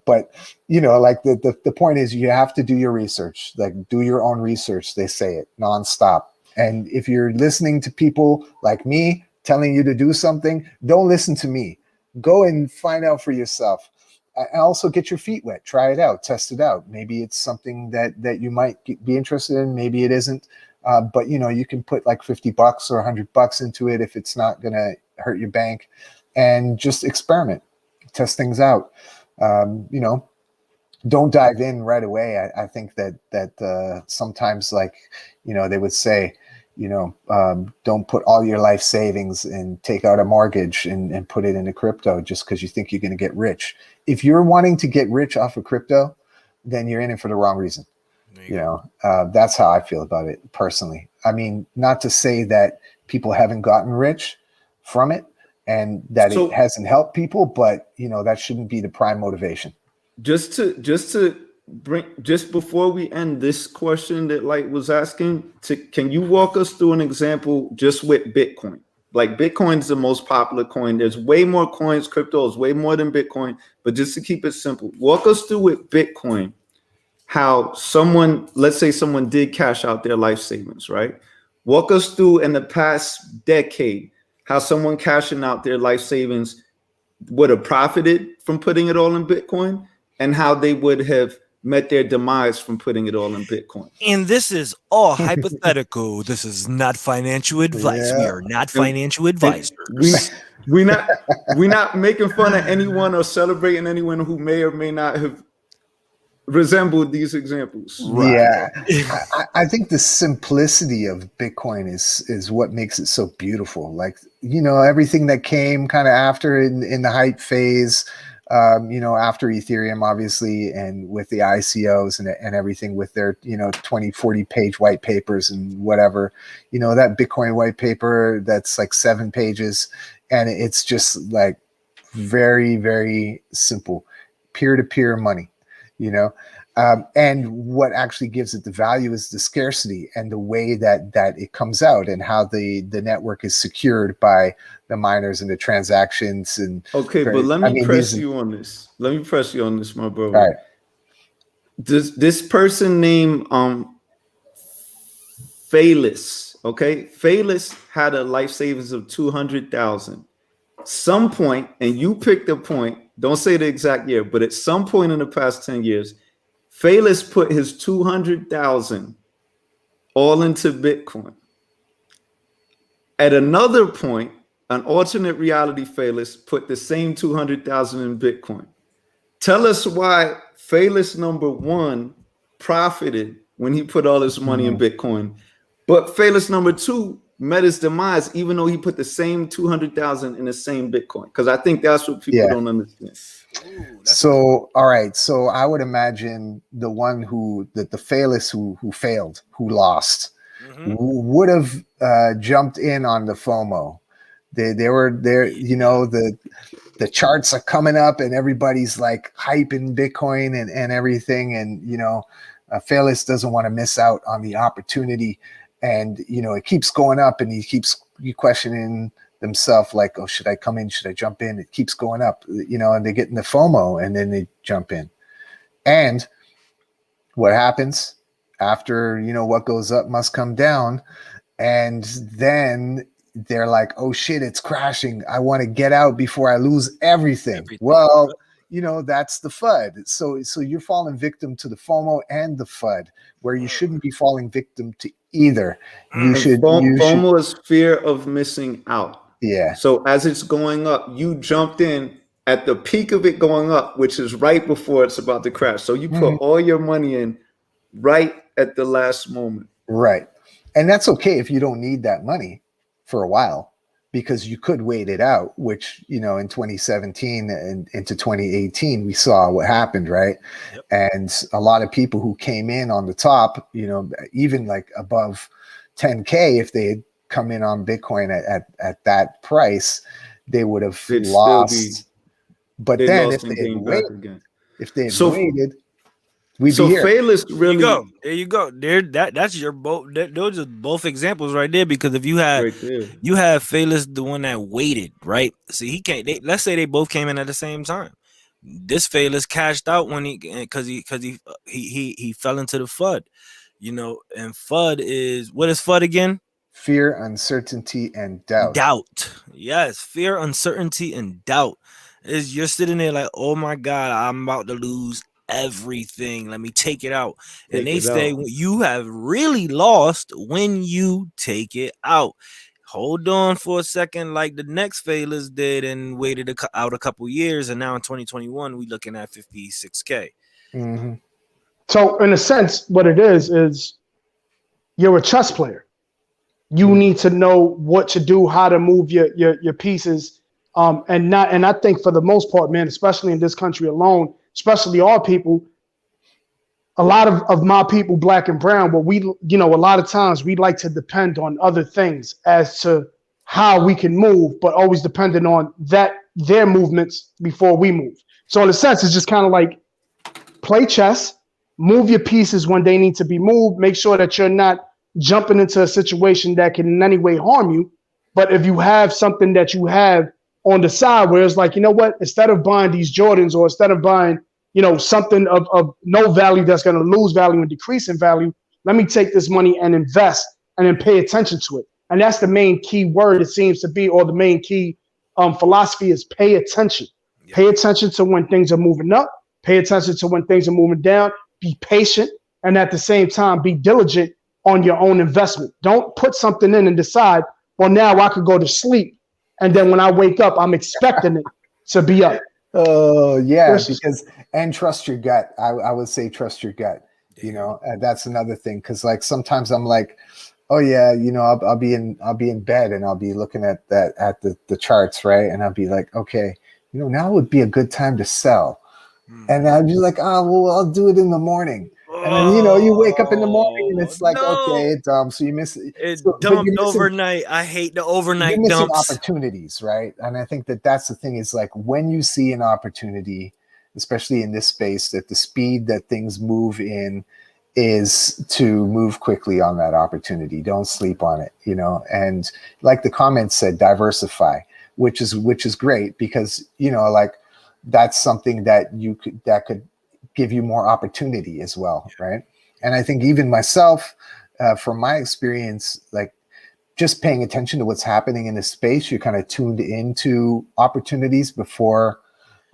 But you know, like the point is, you have to do your research. Like, do your own research. They say it nonstop. And if you're listening to people like me telling you to do something, don't listen to me. Go and find out for yourself. And also get your feet wet. Try it out. Test it out. Maybe it's something that you might be interested in. Maybe it isn't. But you know, you can put like $50 or $100 into it if it's not gonna hurt your bank, and just experiment, test things out. You know, don't dive in right away. I think that sometimes, like, you know, they would say, you know, don't put all your life savings and take out a mortgage and put it into crypto just because you think you're going to get rich. If you're wanting to get rich off of crypto, then you're in it for the wrong reason. You know, that's how I feel about it personally. I mean, not to say that people haven't gotten rich from it and that it hasn't helped people, but you know, that shouldn't be the prime motivation. Just before we end this question that Light was asking, can you walk us through an example just with Bitcoin? Like, Bitcoin is the most popular coin. There's way more coins. Crypto is way more than Bitcoin. But just to keep it simple, walk us through with Bitcoin how someone, let's say someone did cash out their life savings, right? Walk us through in the past decade how someone cashing out their life savings would have profited from putting it all in Bitcoin and how they would have met their demise from putting it all in Bitcoin. And this is all hypothetical. This is not financial advice. We are not financial advisors. We're not making fun of anyone or celebrating anyone who may or may not have resembled these examples. Right. Yeah. I think the simplicity of Bitcoin is what makes it so beautiful. Like, you know, everything that came kind of after in the hype phase, you know, after Ethereum, obviously, and with the ICOs and everything with their, you know, 20, 40 page white papers and whatever, you know, that Bitcoin white paper that's like 7 pages. And it's just like very, very simple, peer-to-peer money. You know, and what actually gives it the value is the scarcity and the way that it comes out and how the network is secured by the miners and the transactions. And okay, but let me press you on this. Let me press you on this, my brother. All right. This person named Phalis, okay? Phalis had a life savings of 200,000. Some point, and you picked a point, don't say the exact year, but at some point in the past 10 years, Phalis put his 200,000 all into Bitcoin. At another point, an alternate reality Phaelus put the same 200,000 in Bitcoin. Tell us why Phaelus number 1 profited when he put all his money in Bitcoin, but Phaelus number 2 met his demise, even though he put the same 200,000 in the same Bitcoin. Because I think that's what people don't understand. Ooh, So, all right. So I would imagine the one the Phaelus who failed, who lost, would have jumped in on the FOMO. They were there, you know, the charts are coming up and everybody's like hyping Bitcoin and everything. And, you know, Phaelus doesn't want to miss out on the opportunity. And, you know, it keeps going up and he keeps questioning themselves like, oh, should I come in? Should I jump in? It keeps going up, you know, and they get in the FOMO and then they jump in. And what happens after, you know, what goes up must come down. And then they're like, oh shit, it's crashing. I want to get out before I lose everything. Well, you know, that's the FUD. So you're falling victim to the FOMO and the FUD, where you shouldn't be falling victim to either. You should. FOMO is fear of missing out. Yeah. So as it's going up, you jumped in at the peak of it going up, which is right before it's about to crash. So you put all your money in right at the last moment. Right. And that's okay if you don't need that money for a while, because you could wait it out, which, you know, in 2017 and into 2018, we saw what happened, right? Yep. And a lot of people who came in on the top, you know, even like above 10K, if they had come in on Bitcoin at that price, they would have lost. But then if they had waited, we'd be here. Phaelus really. There you go. That's your both. Those are both examples right there. Because if you have Phaelus, the one that waited, right? See, he can't. Let's say they both came in at the same time. This Phaelus cashed out when because he fell into the FUD, you know. And FUD is, what is FUD again? Fear, uncertainty, and doubt. Yes, fear, uncertainty, and doubt. Is you're sitting there like, oh my God, I'm about to lose everything. Let me take it out. And they say you have really lost when you take it out. Hold on for a second, like the next Phaelus did, and waited out a couple years, and now in 2021 we're looking at 56K. So in a sense, what it is you're a chess player. You need to know what to do, how to move your pieces, and I think for the most part, man, especially in this country alone, especially our people, a lot of my people, black and brown, but we, you know, a lot of times we like to depend on other things as to how we can move, but always depending on their movements before we move. So in a sense, it's just kind of like play chess, move your pieces when they need to be moved, make sure that you're not jumping into a situation that can in any way harm you. But if you have something that you have on the side where it's like, you know what, instead of buying these Jordans, or instead of buying, you know, something of no value that's going to lose value and decrease in value, let me take this money and invest and then pay attention to it. And that's the main key word, it seems to be, or the main key philosophy is pay attention. Yeah. Pay attention to when things are moving up, pay attention to when things are moving down, be patient, and at the same time, be diligent on your own investment. Don't put something in and decide, well, now I could go to sleep, and then when I wake up, I'm expecting it to be up. Oh yeah, and trust your gut. I would say trust your gut. You know, that's another thing, because like sometimes I'm like, oh yeah, you know, I'll be in bed and I'll be looking at the charts, right, and I'll be like, okay, you know, now would be a good time to sell, and I'd be like, oh well, I'll do it in the morning. And then, you know, you wake up in the morning and it's like, okay, it's dumb. So you miss it. It's dumped overnight. I hate the overnight you're missing dumps. Opportunities, right? And I think that's the thing, is like when you see an opportunity, especially in this space, that the speed that things move in is to move quickly on that opportunity. Don't sleep on it, you know. And like the comments said, diversify, which is great, because, you know, like that's something that could give you more opportunity as well, right? And I think even myself, from my experience, like just paying attention to what's happening in the space, you're kind of tuned into opportunities before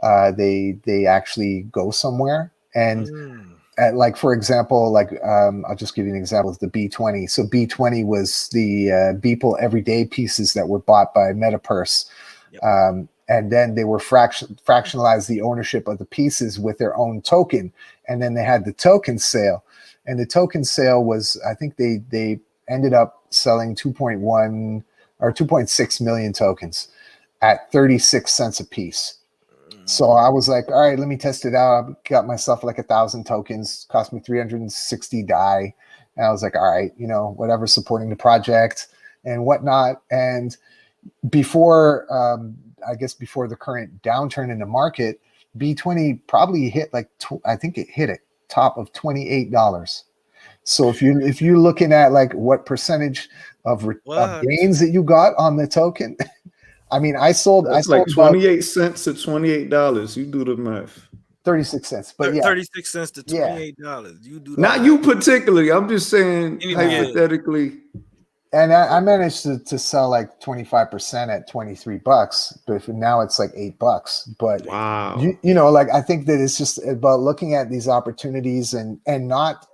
they actually go somewhere. And like for example, like I'll just give you an example of the B20. So B20 was the Beeple everyday pieces that were bought by Metapurse. Yep. And then they were fractionalized the ownership of the pieces with their own token. And then they had the token sale. And the token sale was, I think they ended up selling 2.1 or 2.6 million tokens at 36 cents a piece. So I was like, all right, let me test it out. I got myself like 1,000 tokens, cost me 360 DAI. And I was like, all right, you know, whatever, supporting the project and whatnot. And before, I guess before the current downturn in the market, B20 probably hit like, I think it hit a top of $28. So if you're looking at like what percentage of gains that you got on the token, I mean, I sold like 28 cents to $28. You do the math. 36 cents, but yeah, 36 cents to $28. You do that. Not you particularly. I'm just saying hypothetically. And I managed to sell like 25% at $23, but now it's like $8. But wow, you know, like I think that it's just about looking at these opportunities and not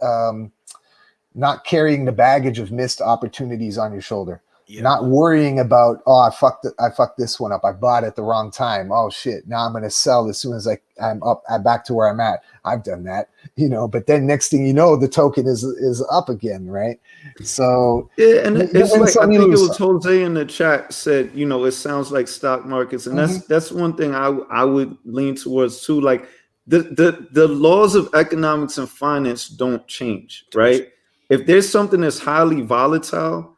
carrying the baggage of missed opportunities on your shoulder. Yeah. Not worrying about, oh, I fucked this one up. I bought at the wrong time. Oh shit! Now I'm going to sell as soon as I'm back to where I'm at. I've done that, you know. But then next thing you know, the token is up again, right? So yeah, and it's like I think it was Jose in the chat said, you know, it sounds like stock markets, and that's one thing I would lean towards too. Like the laws of economics and finance don't change, right? If there's something that's highly volatile,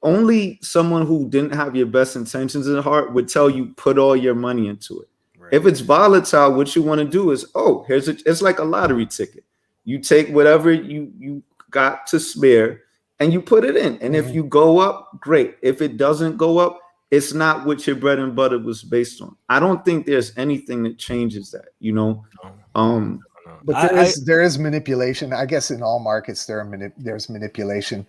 only someone who didn't have your best intentions in heart would tell you put all your money into it. Right. If it's volatile, what you want to do is, it's like a lottery ticket. You take whatever you got to spare and you put it in. And if you go up, great. If it doesn't go up, it's not what your bread and butter was based on. I don't think there's anything that changes that, you know. But there is manipulation. I guess in all markets there's manipulation.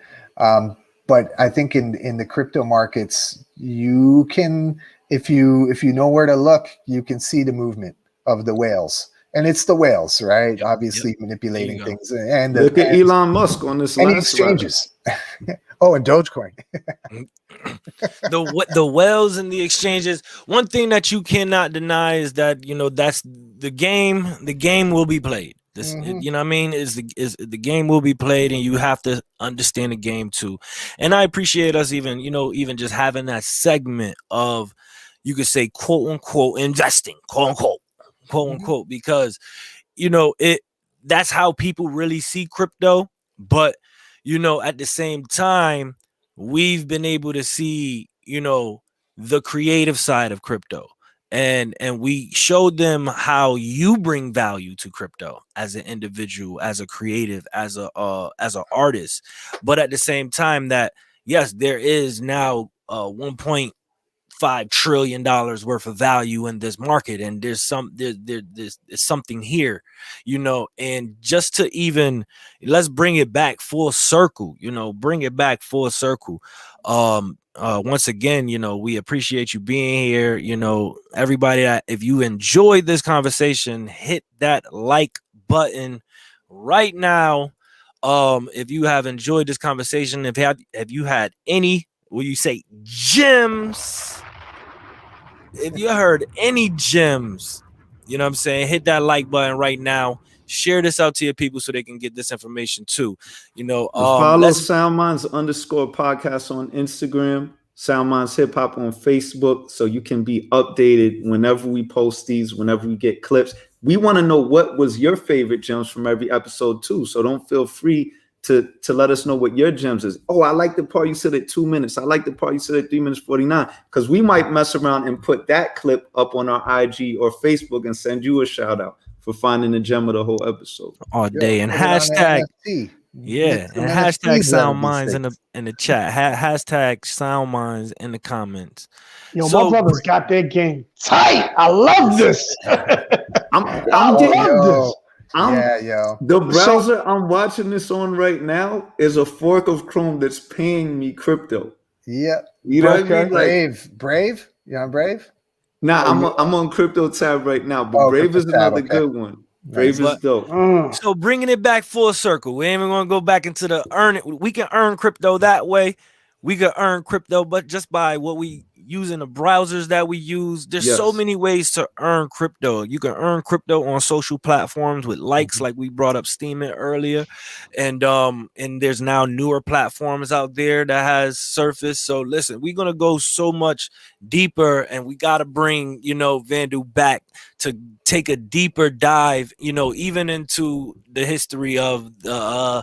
But I think in the crypto markets, you can, if you know where to look, you can see the movement of the whales. And it's the whales, right? Yep, obviously manipulating things. And look at Elon Musk on this last exchanges. Oh, and Dogecoin. the whales and the exchanges. One thing that you cannot deny is that, you know, that's the game. The game will be played. This, you know what I mean? Is the game will be played, and you have to understand the game too. And I appreciate us even just having that segment of, you could say, quote unquote, investing, quote unquote, because, you know, that's how people really see crypto. But, you know, at the same time, we've been able to see, you know, the creative side of crypto. And we showed them how you bring value to crypto as an individual, as a creative, as an artist. But at the same time, that yes, there is now $1.5 trillion worth of value in this market, and there's something here, you know. And just to even let's bring it back full circle, you know, once again, you know, we appreciate you being here. You know, everybody, if you enjoyed this conversation, hit that like button right now. If you have enjoyed this conversation, have you had any, will you say, gems? If you heard any gems, you know what I'm saying, hit that like button right now. Share this out to your people so they can get this information too. You know, follow SoundMinds _podcast on Instagram, SoundMinds Hip Hop on Facebook, so you can be updated whenever we post these, whenever we get clips. We want to know what was your favorite gems from every episode too. So don't feel free to let us know what your gems is. Oh, I like the part you said at 2 minutes. I like the part you said at 3 minutes 49, because we might mess around and put that clip up on our IG or Facebook and send you a shout out for finding the gem of the whole episode all day. And hashtag and hashtag SoundMinds in the chat. Hashtag SoundMinds in the comments. Yo, my brothers got their game tight. I love this. I'm getting this. The browser I'm watching this on right now is a fork of Chrome that's paying me crypto. Yeah, you know what I mean? Brave. You on Brave? Nah, I'm on Crypto tab right now, but Brave is another good one. Brave is dope. So bringing it back full circle, we ain't even gonna go back into the earn it. We can earn crypto that way. We can earn crypto, but just by what we using the browsers that we use. There's so many ways to earn crypto. You can earn crypto on social platforms with likes, like we brought up Steemit earlier, and there's now newer platforms out there that has surfaced. So listen, we're gonna go so much deeper, and we gotta bring Vandu back to take a deeper dive, even into the history of the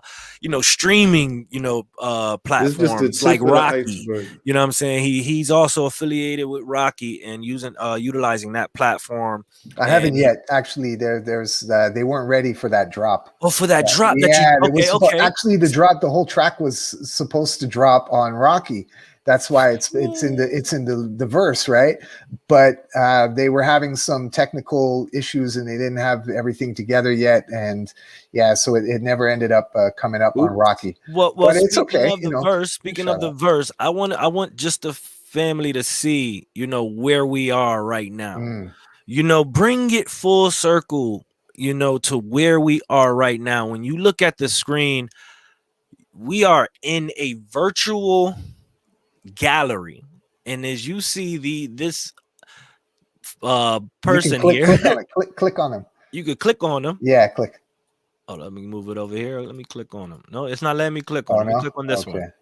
streaming, platforms like Rocky. You know what I'm saying? He's also affiliated with Rocky and utilizing that platform. I haven't yet. Actually, there's they weren't ready for that drop. Oh, for that drop. Actually, the drop, the whole track was supposed to drop on Rocky. That's why it's in the verse, right? But they were having some technical issues and they didn't have everything together yet, and so it never ended up coming up on Rocky. Well, but it's okay. Speaking of the verse, I want just the family to see, where we are right now. Bring it full circle, to where we are right now. When you look at the screen, we are in a virtual gallery, and as you see this person here, click on him. You could click on them. Yeah, click. Oh, let me move it over here. Let me click on them. No, it's not letting me click on them. No? Click on this one.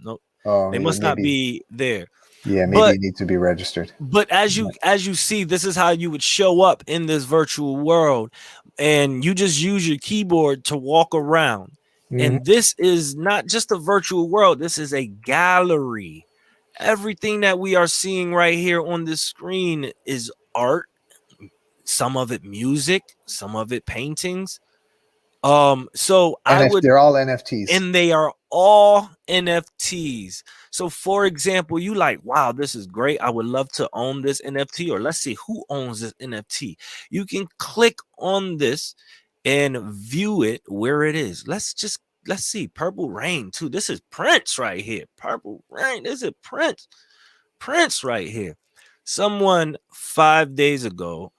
Nope. They must not be there. Yeah, maybe you need to be registered. But as you see, this is how you would show up in this virtual world, and you just use your keyboard to walk around. And this is not just a virtual world. This is a gallery. Everything that we are seeing right here on this screen is art. Some of it music, some of it paintings. So they're all NFTs. And they are all NFTs. So for example, you like, wow, this is great. I would love to own this NFT, or let's see who owns this NFT. You can click on this and view it where it is. Let's see Purple Rain too. This is Prince right here. Purple Rain. This is Prince right here. Someone 5 days ago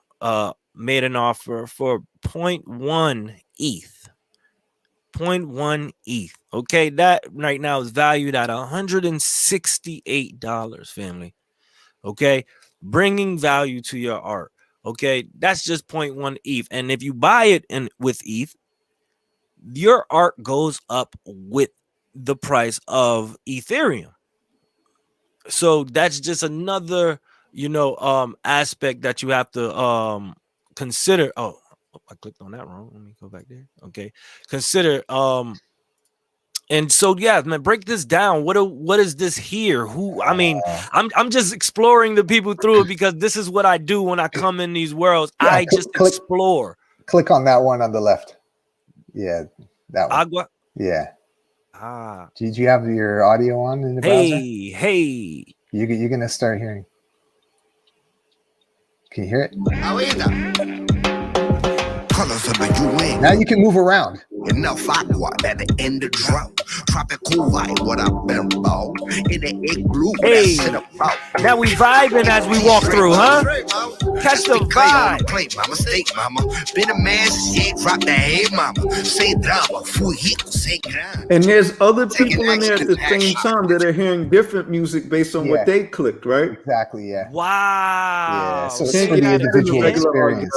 made an offer for 0.1 ETH. 0.1 ETH. Okay, that right now is valued at $168, family. Okay, bringing value to your art. Okay, that's just 0.1 ETH. And if you buy it with ETH, your art goes up with the price of Ethereum. So that's just another, aspect that you have to consider. Oh, I clicked on that wrong. Let me go back there. Okay, consider. And so man, break this down. What is this here? I'm just exploring the people through it, because this is what I do when I come in these worlds. I just explore. Click on that one on the left. Yeah, that one. Agua. Yeah. Did you have your audio on in the browser? Hey. You're gonna start hearing. Can you hear it? Now you can move around. Enough aqua at the end of drought. Tropical vibe, what I've been about. In the egg blue, hey, now we vibing as we walk through, huh? Catch the vibe. Plate, mama, steak, mama. Been a man since you drop that hey, mama. Say drama, full hit, say grind. And there's other people in there at the same time that are hearing different music based on what they clicked, right? Exactly, yeah. Wow. Yeah, so it's for the individual experience.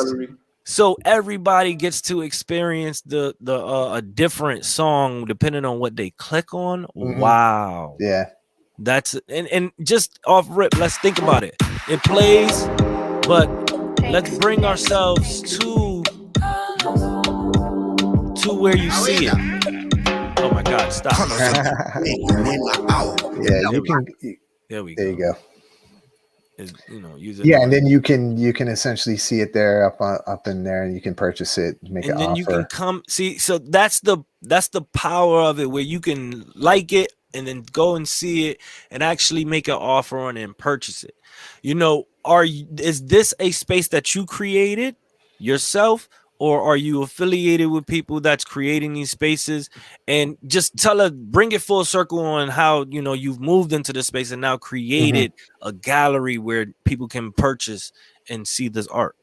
So everybody gets to experience the a different song depending on what they click on. Wow. Yeah. That's and just off rip, let's think about it. It plays, but let's bring ourselves to where you see it. Oh my God, stop. Yeah, you can. There we go. There you go. Use it. Yeah, and then you can essentially see it there up in there, and you can purchase it, make an offer. And then you can come see. So that's the power of it, where you can like it and then go and see it and actually make an offer on it and purchase it. Is this a space that you created yourself, or are you affiliated with people that's creating these spaces? And just bring it full circle on how you've moved into the space and now created a gallery where people can purchase and see this art.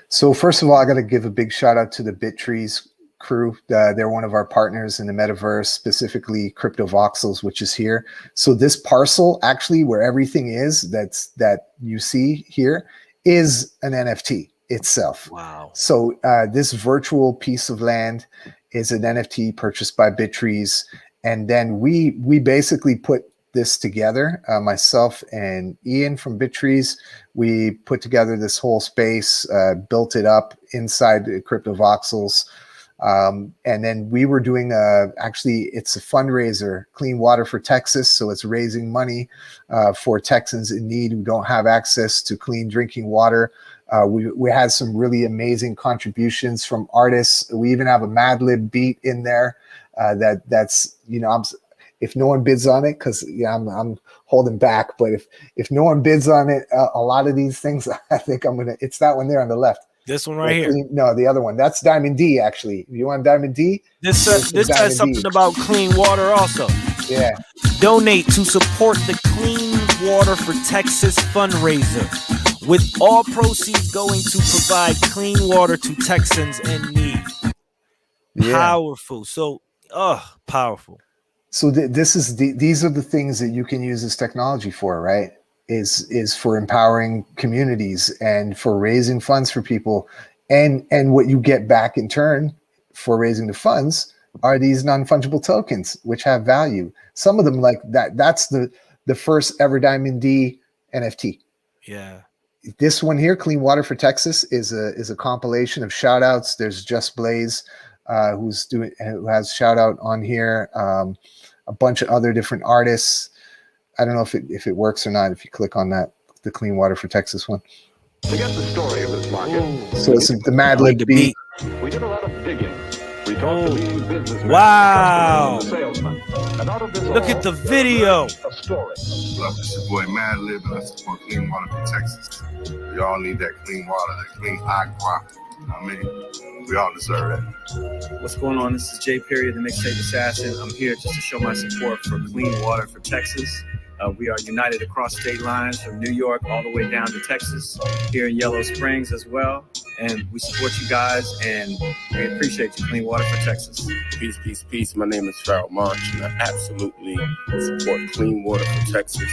So first of all, I got to give a big shout out to the BitTrees crew. They're one of our partners in the metaverse, specifically Crypto Voxels, which is here. So this parcel, actually, where everything is that you see here, is an NFT itself. Wow. So this virtual piece of land is an NFT purchased by BitTrees, and then we basically put this together. Myself and Ian from BitTrees, we put together this whole space, built it up inside Crypto Voxels. And then we were doing actually, it's a fundraiser, Clean Water for Texas. So it's raising money for Texans in need who don't have access to clean drinking water. We had some really amazing contributions from artists. We even have a Mad Lib beat in there that's, you know, if no one bids on it, because I'm holding back, but if no one bids on it, a lot of these things, I think it's that one there on the left. This one right here. No, the other one. That's Diamond D, actually. You want Diamond D? This says something about clean water also. Yeah. Donate to support the Clean Water for Texas fundraiser, with all proceeds going to provide clean water to Texans in need. Yeah. Powerful. So, powerful. So these are the things that you can use this technology for, right? Is for empowering communities and for raising funds for people, and what you get back in turn for raising the funds are these non-fungible tokens, which have value. Some of them, like that's the first ever Diamond D NFT. Yeah. This one here, Clean Water for Texas, is a compilation of shout outs. There's Just Blaze, who has shout out on here. A bunch of other different artists. I don't know if it works or not. If you click on that, the Clean Water for Texas one. To get the story of this market, so it's the Mad Lib beat. We did a lot of digging. We talked to leading businessmen, wow. salesmen, and out of this look at the video. A story. Look, it's your boy Mad Lib, and I support Clean Water for Texas. We all need that clean water, that clean agua. I mean, we all deserve that. What's going on? This is Jay Perry, the Mixtape Assassin. I'm here just to show my support for Clean Water for Texas. We are united across state lines from New York all the way down to Texas, here in Yellow Springs as well. And we support you guys, and we appreciate you, Clean Water for Texas. Peace, peace, peace. My name is Farrell March, and I absolutely support Clean Water for Texas.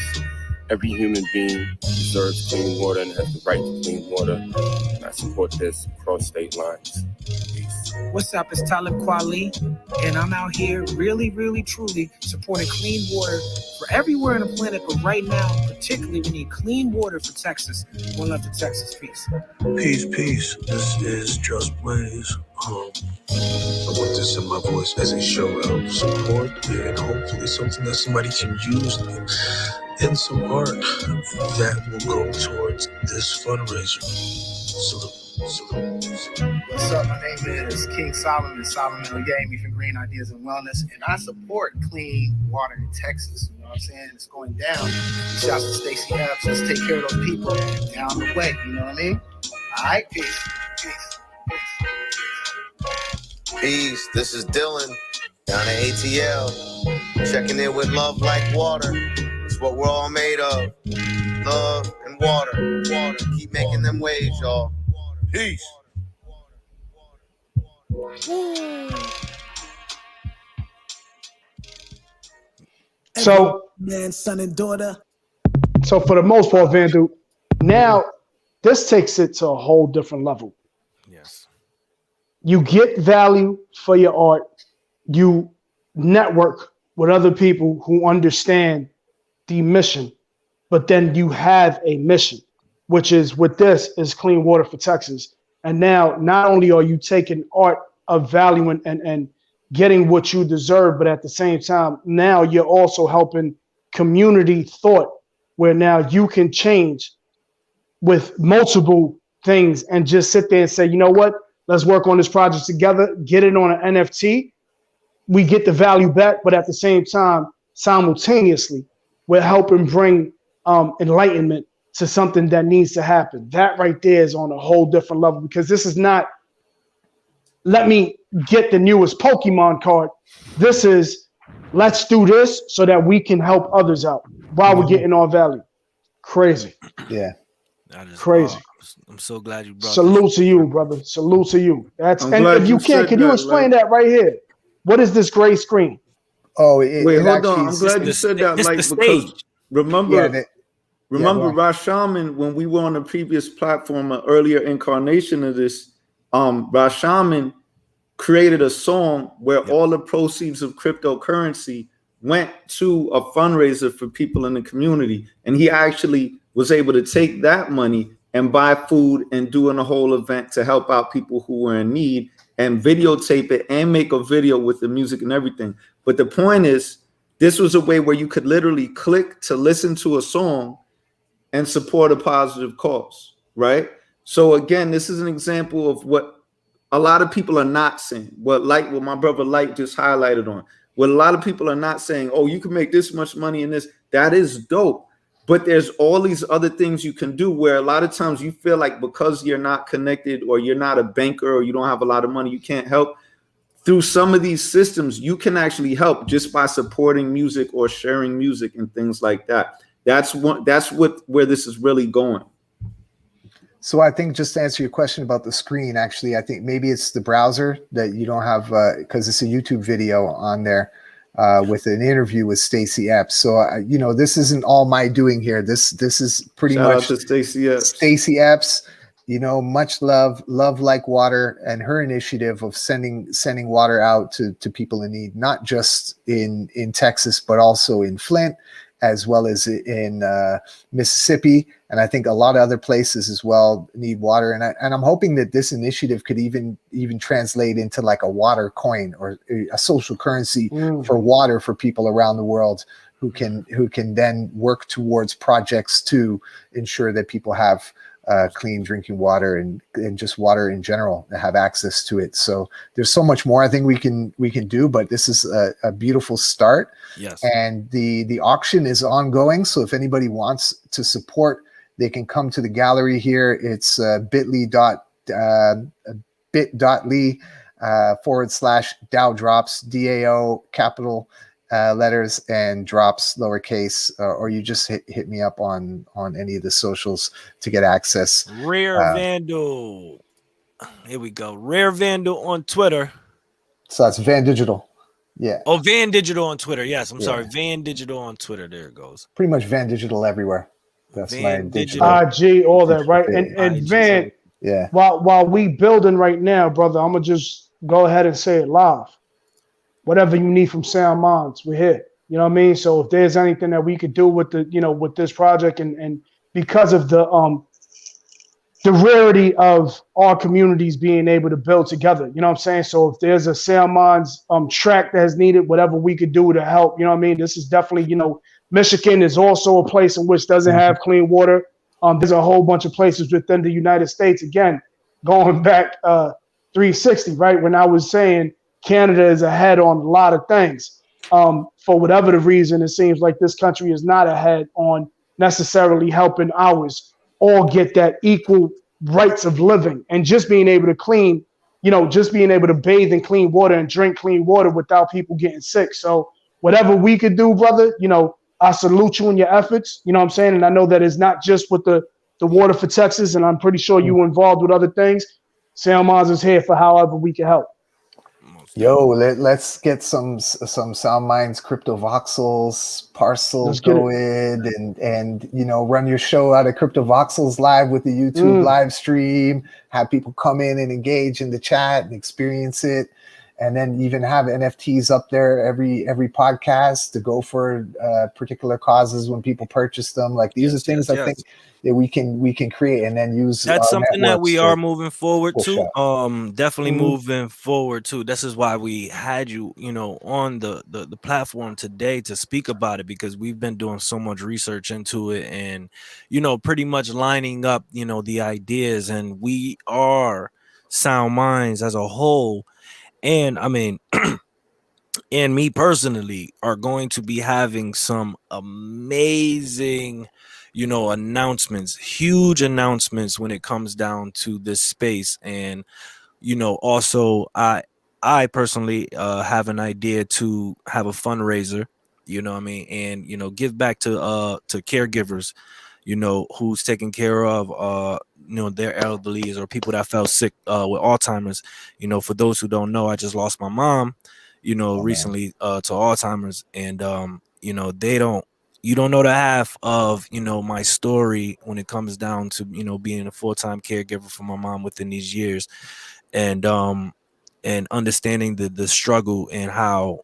Every human being deserves clean water and has the right to clean water. And I support this across state lines. Peace. What's up? It's Talib Kweli, and I'm out here really, really, truly supporting clean water for everywhere on the planet. But right now, particularly, we need clean water for Texas. One love to Texas. Peace. Peace, peace. This is Just Blaze. I want this in my voice as a show of support and hopefully something that somebody can use and some art that will go towards this fundraiser. Salute. What's up? My name is King Solomon, Solomon Game for Green Ideas and Wellness, and I support clean water in Texas. You know what I'm saying? It's going down. Shouts to Stacey Epps. Let's take care of those people down the way. You know what I mean? All right, peace. Peace. This is Dylan down at ATL, checking in with love like water. It's what we're all made of. Love and water. Keep making them waves, y'all. Peace. So, man, son and daughter. So for the most part, Vandu, now this takes it to a whole different level. Yes. You get value for your art. You network with other people who understand the mission, but then you have a mission, which is with this is Clean Water for Texas. And now not only are you taking art of value and getting what you deserve, but at the same time, now you're also helping community thought, where now you can change with multiple things and just sit there and say, you know what, let's work on this project together, get it on an NFT. We get the value back, but at the same time, simultaneously, we're helping bring enlightenment to something that needs to happen. That right there is on a whole different level, because this is not, let me get the newest Pokemon card. This is, let's do this so that we can help others out while we're getting our value. Crazy. Yeah. That is Crazy. I'm so glad you brought this. Salute to you, brother. Salute to you. That's I'm and glad if you you said can you that, explain like, that right here? What is this gray screen? Oh, wait, it hold actually on. I'm is. glad you said that, This the like, because stage. remember, Yeah, go on. Rashaman, when we were on the previous platform, an earlier incarnation of this, Rashaman created a song where all the proceeds of cryptocurrency went to a fundraiser for people in the community. And he actually was able to take that money and buy food and doing a whole event to help out people who were in need and videotape it and make a video with the music and everything. But the point is, this was a way where you could literally click to listen to a song and support a positive cause, right? So again, this is an example of what a lot of people are not saying. What my brother Light just highlighted on. What a lot of people are not saying, oh, you can make this much money in this. That is dope. But there's all these other things you can do where a lot of times you feel like because you're not connected or you're not a banker or you don't have a lot of money, you can't help. Through some of these systems, you can actually help just by supporting music or sharing music and things like that. That's where this is really going. So I think just to answer your question about the screen, actually, I think maybe it's the browser that you don't have because it's a YouTube video on there with an interview with Stacey Epps. So this isn't all my doing here. This is pretty Shout much out to Stacey Epps. Stacey Epps. Much love like water, and her initiative of sending water out to people in need, not just in Texas, but also in Flint, as well as in Mississippi, and I think a lot of other places as well need water. And I'm hoping that this initiative could even translate into like a water coin or a social currency for water for people around the world who can then work towards projects to ensure that people have clean drinking water and just water in general, to have access to it. So there's so much more I think we can do, but this is a beautiful start. Yes. And the auction is ongoing. So if anybody wants to support, they can come to the gallery here. It's bit.ly /DAO drops, DAO capital letters and drops lowercase, or you just hit me up on any of the socials to get access. Rare Vandal. Here we go. Rare Vandal on Twitter. So that's Van Digital. Yeah. Oh, Van Digital on Twitter. Yes, I'm sorry. Van Digital on Twitter. There it goes. Pretty much Van Digital everywhere. That's Van my digital. IG, all that, right? And Van, yeah. While we building right now, brother, I'm gonna just go ahead and say it live. Whatever you need from SoundMinds, we're here. You know what I mean? So if there's anything that we could do with with this project and because of the rarity of our communities being able to build together, you know what I'm saying? So if there's a SoundMinds track that is needed, whatever we could do to help, you know what I mean? This is definitely, Michigan is also a place in which doesn't have clean water. There's a whole bunch of places within the United States, again, going back 360, right? When I was saying Canada is ahead on a lot of things. For whatever the reason, it seems like this country is not ahead on necessarily helping ours all get that equal rights of living and just being able to clean, just being able to bathe in clean water and drink clean water without people getting sick. So whatever we could do, brother, I salute you in your efforts, you know what I'm saying? And I know that it's not just with the water for Texas, and I'm pretty sure you involved with other things. SoundMinds is here for however we can help. Yo, let's get some SoundMinds crypto voxels parcels going and run your show out of crypto voxels live with the YouTube live stream, have people come in and engage in the chat and experience it, and then even have NFTs up there every podcast to go for particular causes when people purchase them. Like these are things I think that we can create and then use. That's something that we are moving forward to. Definitely Mm-hmm. moving forward too. This is why we had you, on the platform today to speak about it, because we've been doing so much research into it and, pretty much lining up, the ideas, and we are SoundMinds as a whole. And I mean, and me personally are going to be having some amazing, announcements, huge announcements when it comes down to this space. And, also I personally have an idea to have a fundraiser, and, give back to caregivers, who's taking care of their elderlies or people that fell sick with Alzheimer's. For those who don't know, I just lost my mom, recently to Alzheimer's, and you don't know the half of my story when it comes down to being a full-time caregiver for my mom within these years, and understanding the struggle and how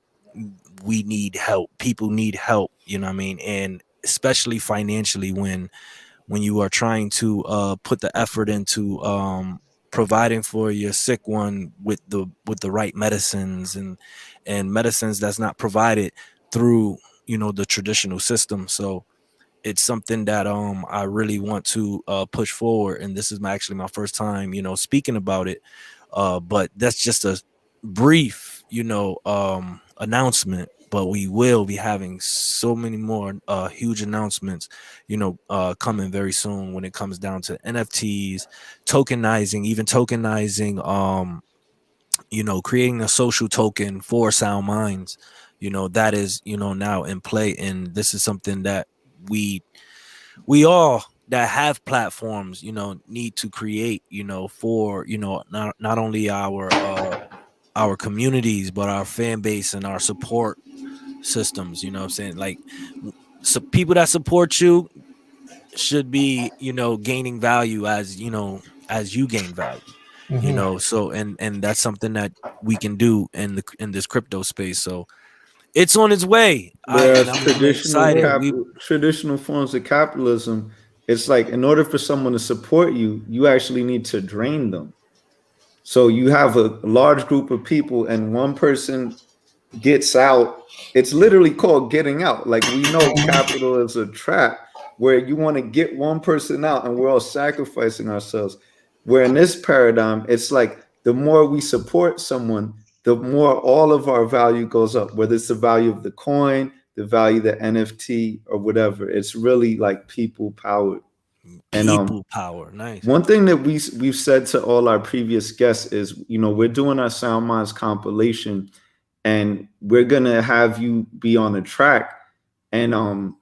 we need help. People need help, and especially financially when you are trying to put the effort into providing for your sick one with the right medicines and medicines that's not provided through the traditional system. So it's something that I really want to push forward, and this is actually my first time speaking about it, but that's just a brief announcement. But we will be having so many more huge announcements coming very soon when it comes down to NFTs, tokenizing, creating a social token for SoundMinds, that is now in play. And this is something that we all that have platforms need to create for not only our communities, but our fan base and our support systems. What I'm saying? Like, so people that support you should be gaining value as you gain value. So and that's something that we can do in this crypto space. So it's on its way. Whereas I'm excited. traditional forms of capitalism, it's like in order for someone to support you, you actually need to drain them. So you have a large group of people and one person gets out. It's literally called getting out. Like, we know capital is a trap where you want to get one person out and we're all sacrificing ourselves. Where in this paradigm, it's like the more we support someone, the more all of our value goes up, whether it's the value of the coin, the value of the NFT, or whatever. It's really like people powered. People power. Nice. One thing that we've said to all our previous guests is, we're doing our SoundMinds compilation, and we're gonna have you be on a track and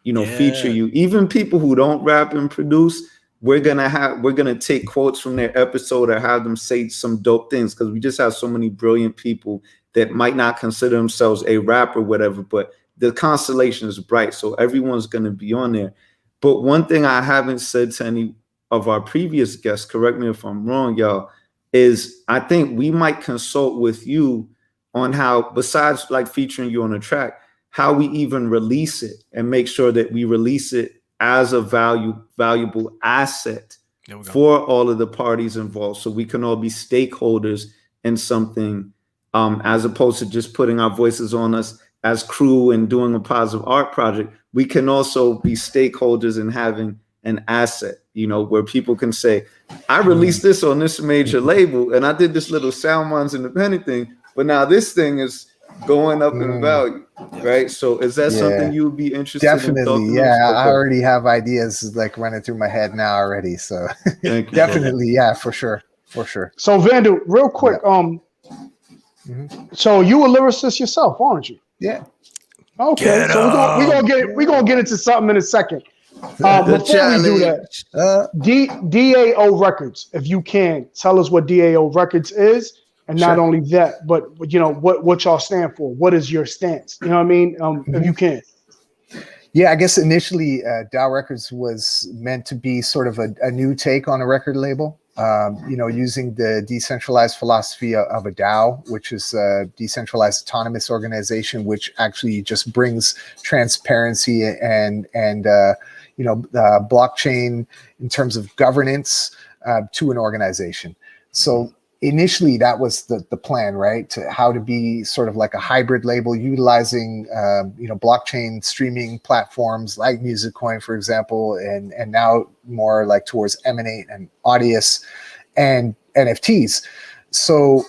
feature you. Even people who don't rap and produce, we're gonna take quotes from their episode or have them say some dope things, because we just have so many brilliant people that might not consider themselves a rapper, whatever, but the constellation is bright, so everyone's gonna be on there. But one thing I haven't said to any of our previous guests, correct me if I'm wrong, y'all, is I think we might consult with you on how, besides like featuring you on a track, how we even release it and make sure that we release it as a valuable asset for all of the parties involved, so we can all be stakeholders in something, as opposed to just putting our voices on us as crew and doing a positive art project. We can also be stakeholders in having an asset, where people can say, I released this on this major label and I did this little SoundMinds independent thing, but now this thing is going up in value, right? So is that something you would be interested in? Definitely, I already have ideas like running through my head now already. So definitely, for sure. So Vandal, real quick, so you a lyricist yourself, aren't you? Yeah. Okay, so we're gonna get into something in a second. Before we do that, DAO Records, if you can tell us what DAO Records is, and not only that, but what y'all stand for. What is your stance? You know what I mean? If you can. Yeah, I guess initially DAO Records was meant to be sort of a new take on a record label. Using the decentralized philosophy of a DAO, which is a decentralized autonomous organization, which actually just brings transparency and blockchain in terms of governance to an organization. So initially that was the plan, right? To how to be sort of like a hybrid label utilizing blockchain streaming platforms like MusicCoin, for example, and now more like towards Emanate and Audius and NFTs. So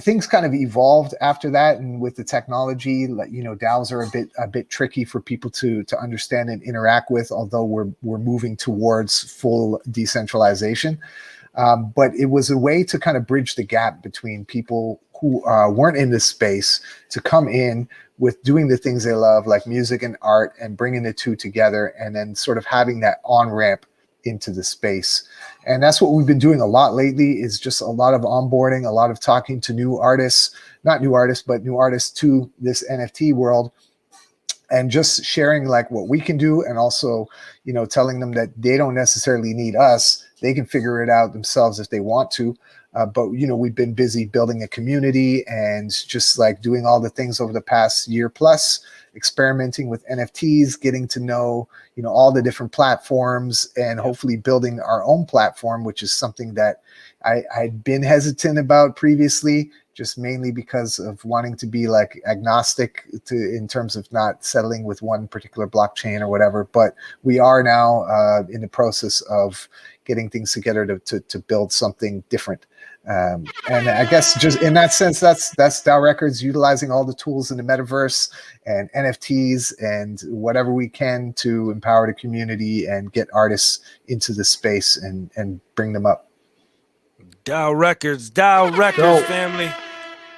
things kind of evolved after that, and with the technology, like DAOs are a bit tricky for people to understand and interact with, although we're moving towards full decentralization. But it was a way to kind of bridge the gap between people who weren't in this space to come in with doing the things they love, like music and art, and bringing the two together, and then sort of having that on-ramp into the space. And that's what we've been doing a lot lately, is just a lot of onboarding, a lot of talking to new artists, not new artists, but new artists to this NFT world, and just sharing like what we can do, and also, you know, telling them that they don't necessarily need us. They can figure it out themselves if they want to. But, you know, we've been busy building a community and just like doing all the things over the past year plus, experimenting with NFTs, getting to know, you know, all the different platforms, and hopefully building our own platform, which is something that I'd been hesitant about previously, just mainly because of wanting to be like agnostic in terms of not settling with one particular blockchain or whatever. But we are now in the process of getting things together to build something different. And I guess just in that sense, that's DAO Records utilizing all the tools in the metaverse and NFTs and whatever we can to empower the community and get artists into the space and bring them up. DAO Records, family.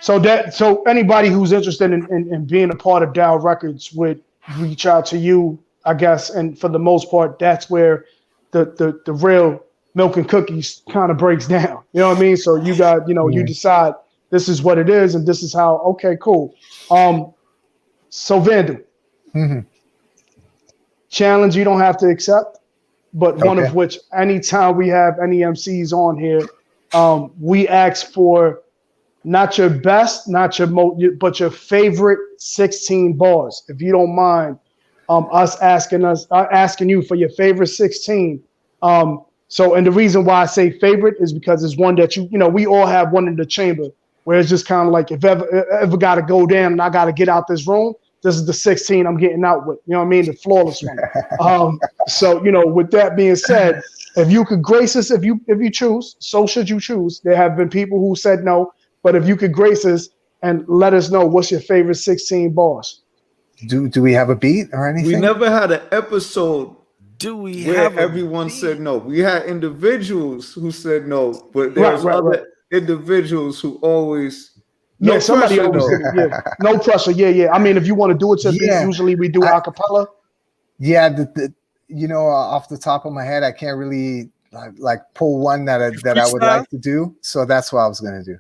So anybody who's interested in being a part of DAO Records would reach out to you, I guess. And for the most part, that's where the real milk and cookies kind of breaks down. You know what I mean? So you got, you know, you decide this is what it is and this is how. Okay, cool. So Vandal, challenge you don't have to accept, but one of which, anytime we have any MCs on here, we ask for not your best, not your but your favorite 16 bars. If you don't mind, us asking you for your favorite 16. So, and the reason why I say favorite is because it's one that you know, we all have one in the chamber where it's just kind of like, if ever got to go down and I got to get out this room, this is the 16 I'm getting out with. You know what I mean? The flawless one. So, you know, with that being said, if you could grace us, if you choose, so should you choose. There have been people who said no, but if you could grace us and let us know what's your favorite 16 bars. Do we have a beat or anything? We never had an episode where everyone said no. We had individuals who said no, but there's other individuals who always no somebody pressure, always no pressure. I mean, if you want to do it to beat, usually we do a cappella. You know, off the top of my head, I can't really like pull one that I would like to do. So that's what I was gonna do.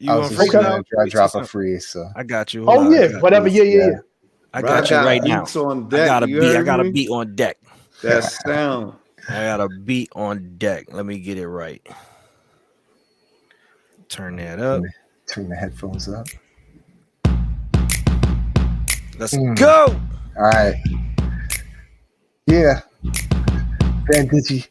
I was just gonna drop a free. So I got you. Whatever. I got you right now. I got a beat on deck. That sound. I got a beat on deck. Let me get it right. Turn that up. Turn the headphones up. Let's go. All right. Yeah. Bandigi.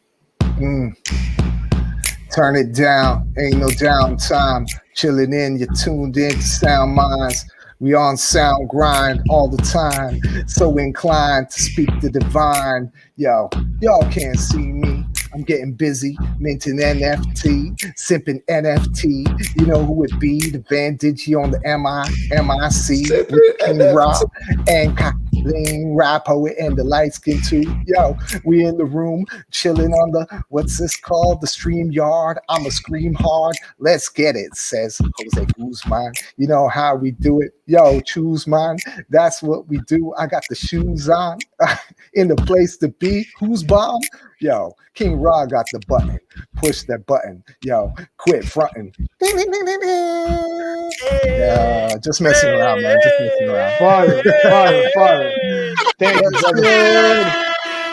Turn it down. Ain't no downtime. Chilling in. You're tuned in to SoundMinds. We on sound grind all the time, so inclined to speak the divine. Yo, y'all can't see me. I'm getting busy, minting NFT, simping NFT. You know who it be? The Bandigi on the MIC with King Rob and Lean Rap Poet and the light skin too. Yo, we in the room chilling on the what's this called? The stream yard. I'ma scream hard. Let's get it, says Jose Guzman. You know how we do it. Yo, choose mine. That's what we do. I got the shoes on in the place to be. Who's bomb? Yo, King Ra got the button. Push that button. Yo, quit fronting. Yeah, just messing around, man. Just messing around. Fire. Thank you, brother.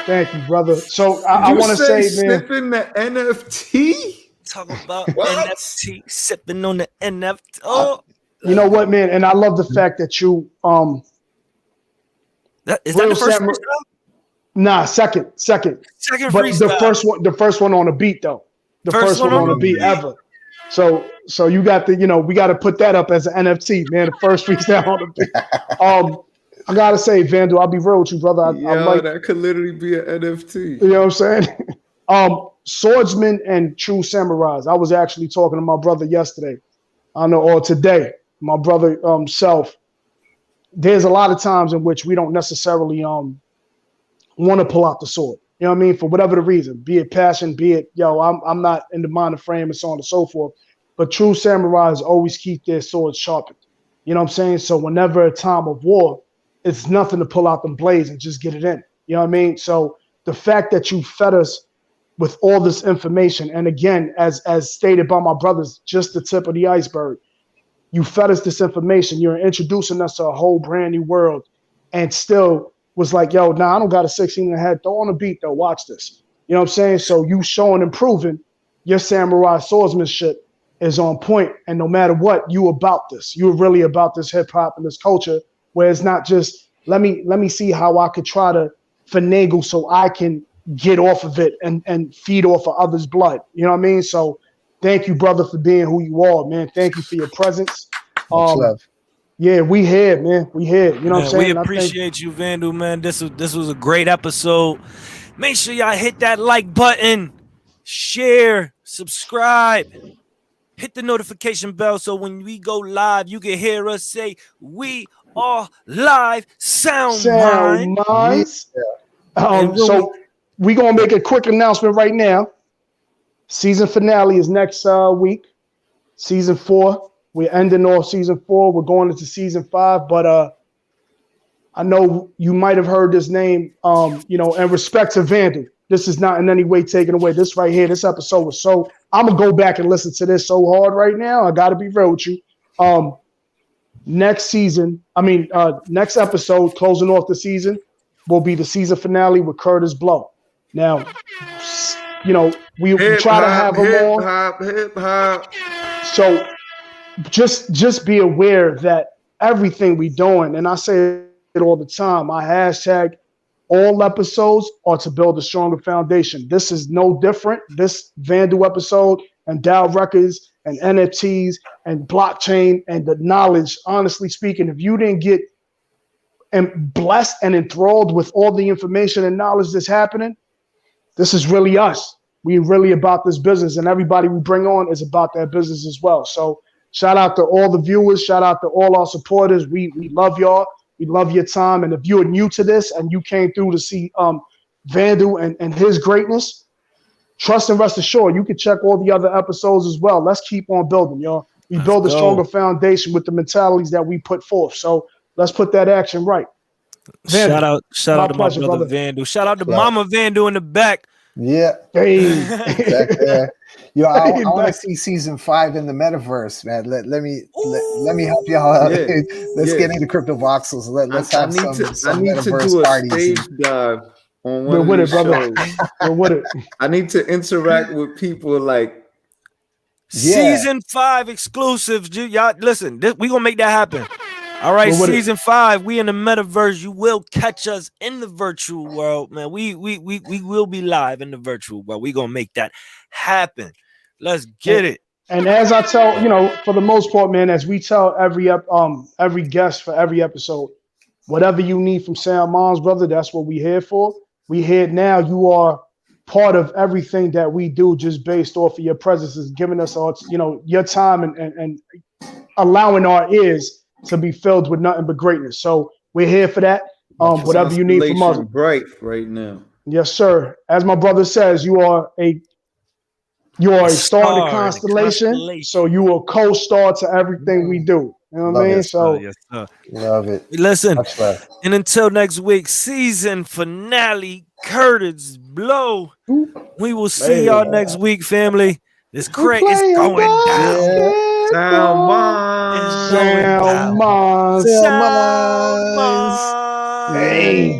Thank you, brother. So I want to say, man, sniffing the NFT. Talk about NFT, sipping on the NFT. Oh, you know what, man? And I love the fact that you is that the first freestyle? Nah, second. Second but freestyle. the first one on the beat though. The first one on the beat ever. So you got the, you know, we got to put that up as an NFT, man. The first freestyle on the beat. I gotta say, Vandal, I'll be real with you, brother. I like, that could literally be an NFT. You know what I'm saying? Swordsman and True Samurais. I was actually talking to my brother yesterday. Or today, my brother self. There's a lot of times in which we don't necessarily want to pull out the sword. You know what I mean? For whatever the reason, be it passion, be it, I'm not in the mind of frame and so on and so forth. but true samurais always keep their swords sharpened. You know what I'm saying? So whenever a time of war, it's nothing to pull out them blades and just get it in. You know what I mean? So the fact that you fed us with all this information, and again, as stated by my brothers, just the tip of the iceberg, you fed us this information. You're introducing us to a whole brand new world, and still was like, yo, nah, I don't got a 16 in the head. Throw on a beat though. Watch this. You know what I'm saying? So you showing and proving your samurai swordsmanship is on point, and no matter what, you about this. You're really about this hip hop and this culture, where it's not just let me see how I could try to finagle so I can get off of it and feed off of others' blood. You know what I mean? So thank you, brother, for being who you are, man. Thank you for your presence. Much love. Yeah, we here, man. We here. You know what I'm saying? We appreciate you, Vandal, man. This was a great episode. Make sure y'all hit that like button, share, subscribe, hit the notification bell so when we go live, you can hear us say, we are live. SoundMinds. So we're going to make a quick announcement right now. Season finale is next week. Season 4. We're ending off season 4. We're going into season 5. But I know you might have heard this name, in respect to Vandal. This is not in any way taken away. This right here, this episode was so, I'm going to go back and listen to this so hard right now. I got to be real with you. Next episode, closing off the season, will be the season finale with Curtis Blow. Now, we try to have him on. Hip hop. So just be aware that everything we doing, and I say it all the time, my hashtag, all episodes are to build a stronger foundation. This is no different. This Vandal episode and Dow Records and NFTs and blockchain and the knowledge, honestly speaking, if you didn't get blessed and enthralled with all the information and knowledge that's happening, this is really us. We're really about this business, and everybody we bring on is about that business as well. So shout out to all the viewers. Shout out to all our supporters. We love y'all. We love your time. And if you're new to this and you came through to see Vandal and his greatness, trust and rest assured, you can check all the other episodes as well. Let's keep on building, y'all. We build a stronger foundation with the mentalities that we put forth. So let's put that action right. Vandal, shout out to my brother Vandal. Shout out to Mama Vandal in the back. Yeah. Hey. Yo, I want to see season 5 in the metaverse, man. Let me help y'all out. Yeah. Let's get into crypto voxels. Let's have some metaverse parties. Stage dive on one We're of with it, brother. shows. We're with it. I need to interact with people like Season 5 exclusives. Y'all listen, we gonna make that happen. All right, season 5, we in the metaverse. You will catch us in the virtual world, man. We will be live in the virtual world. We gonna make that happen. Let's get it. And as I tell, for the most part, man, as we tell every guest for every episode, whatever you need from SoundMinds, brother, that's what we here for. We here now. You are part of everything that we do, just based off of your presence, is giving us all, your time and allowing our ears to be filled with nothing but greatness. So we're here for that. Whatever you need from us. Bright right now. Yes, sir. As my brother says, you are a star in the constellation. So you are co-star to everything we do. You know what I mean? So yes, sir. Love it. Listen, and until next week, season finale, Curtis Blow. We will see y'all next week, family. This crate is going down. SoundMinds. SoundMinds. SoundMinds. Hey.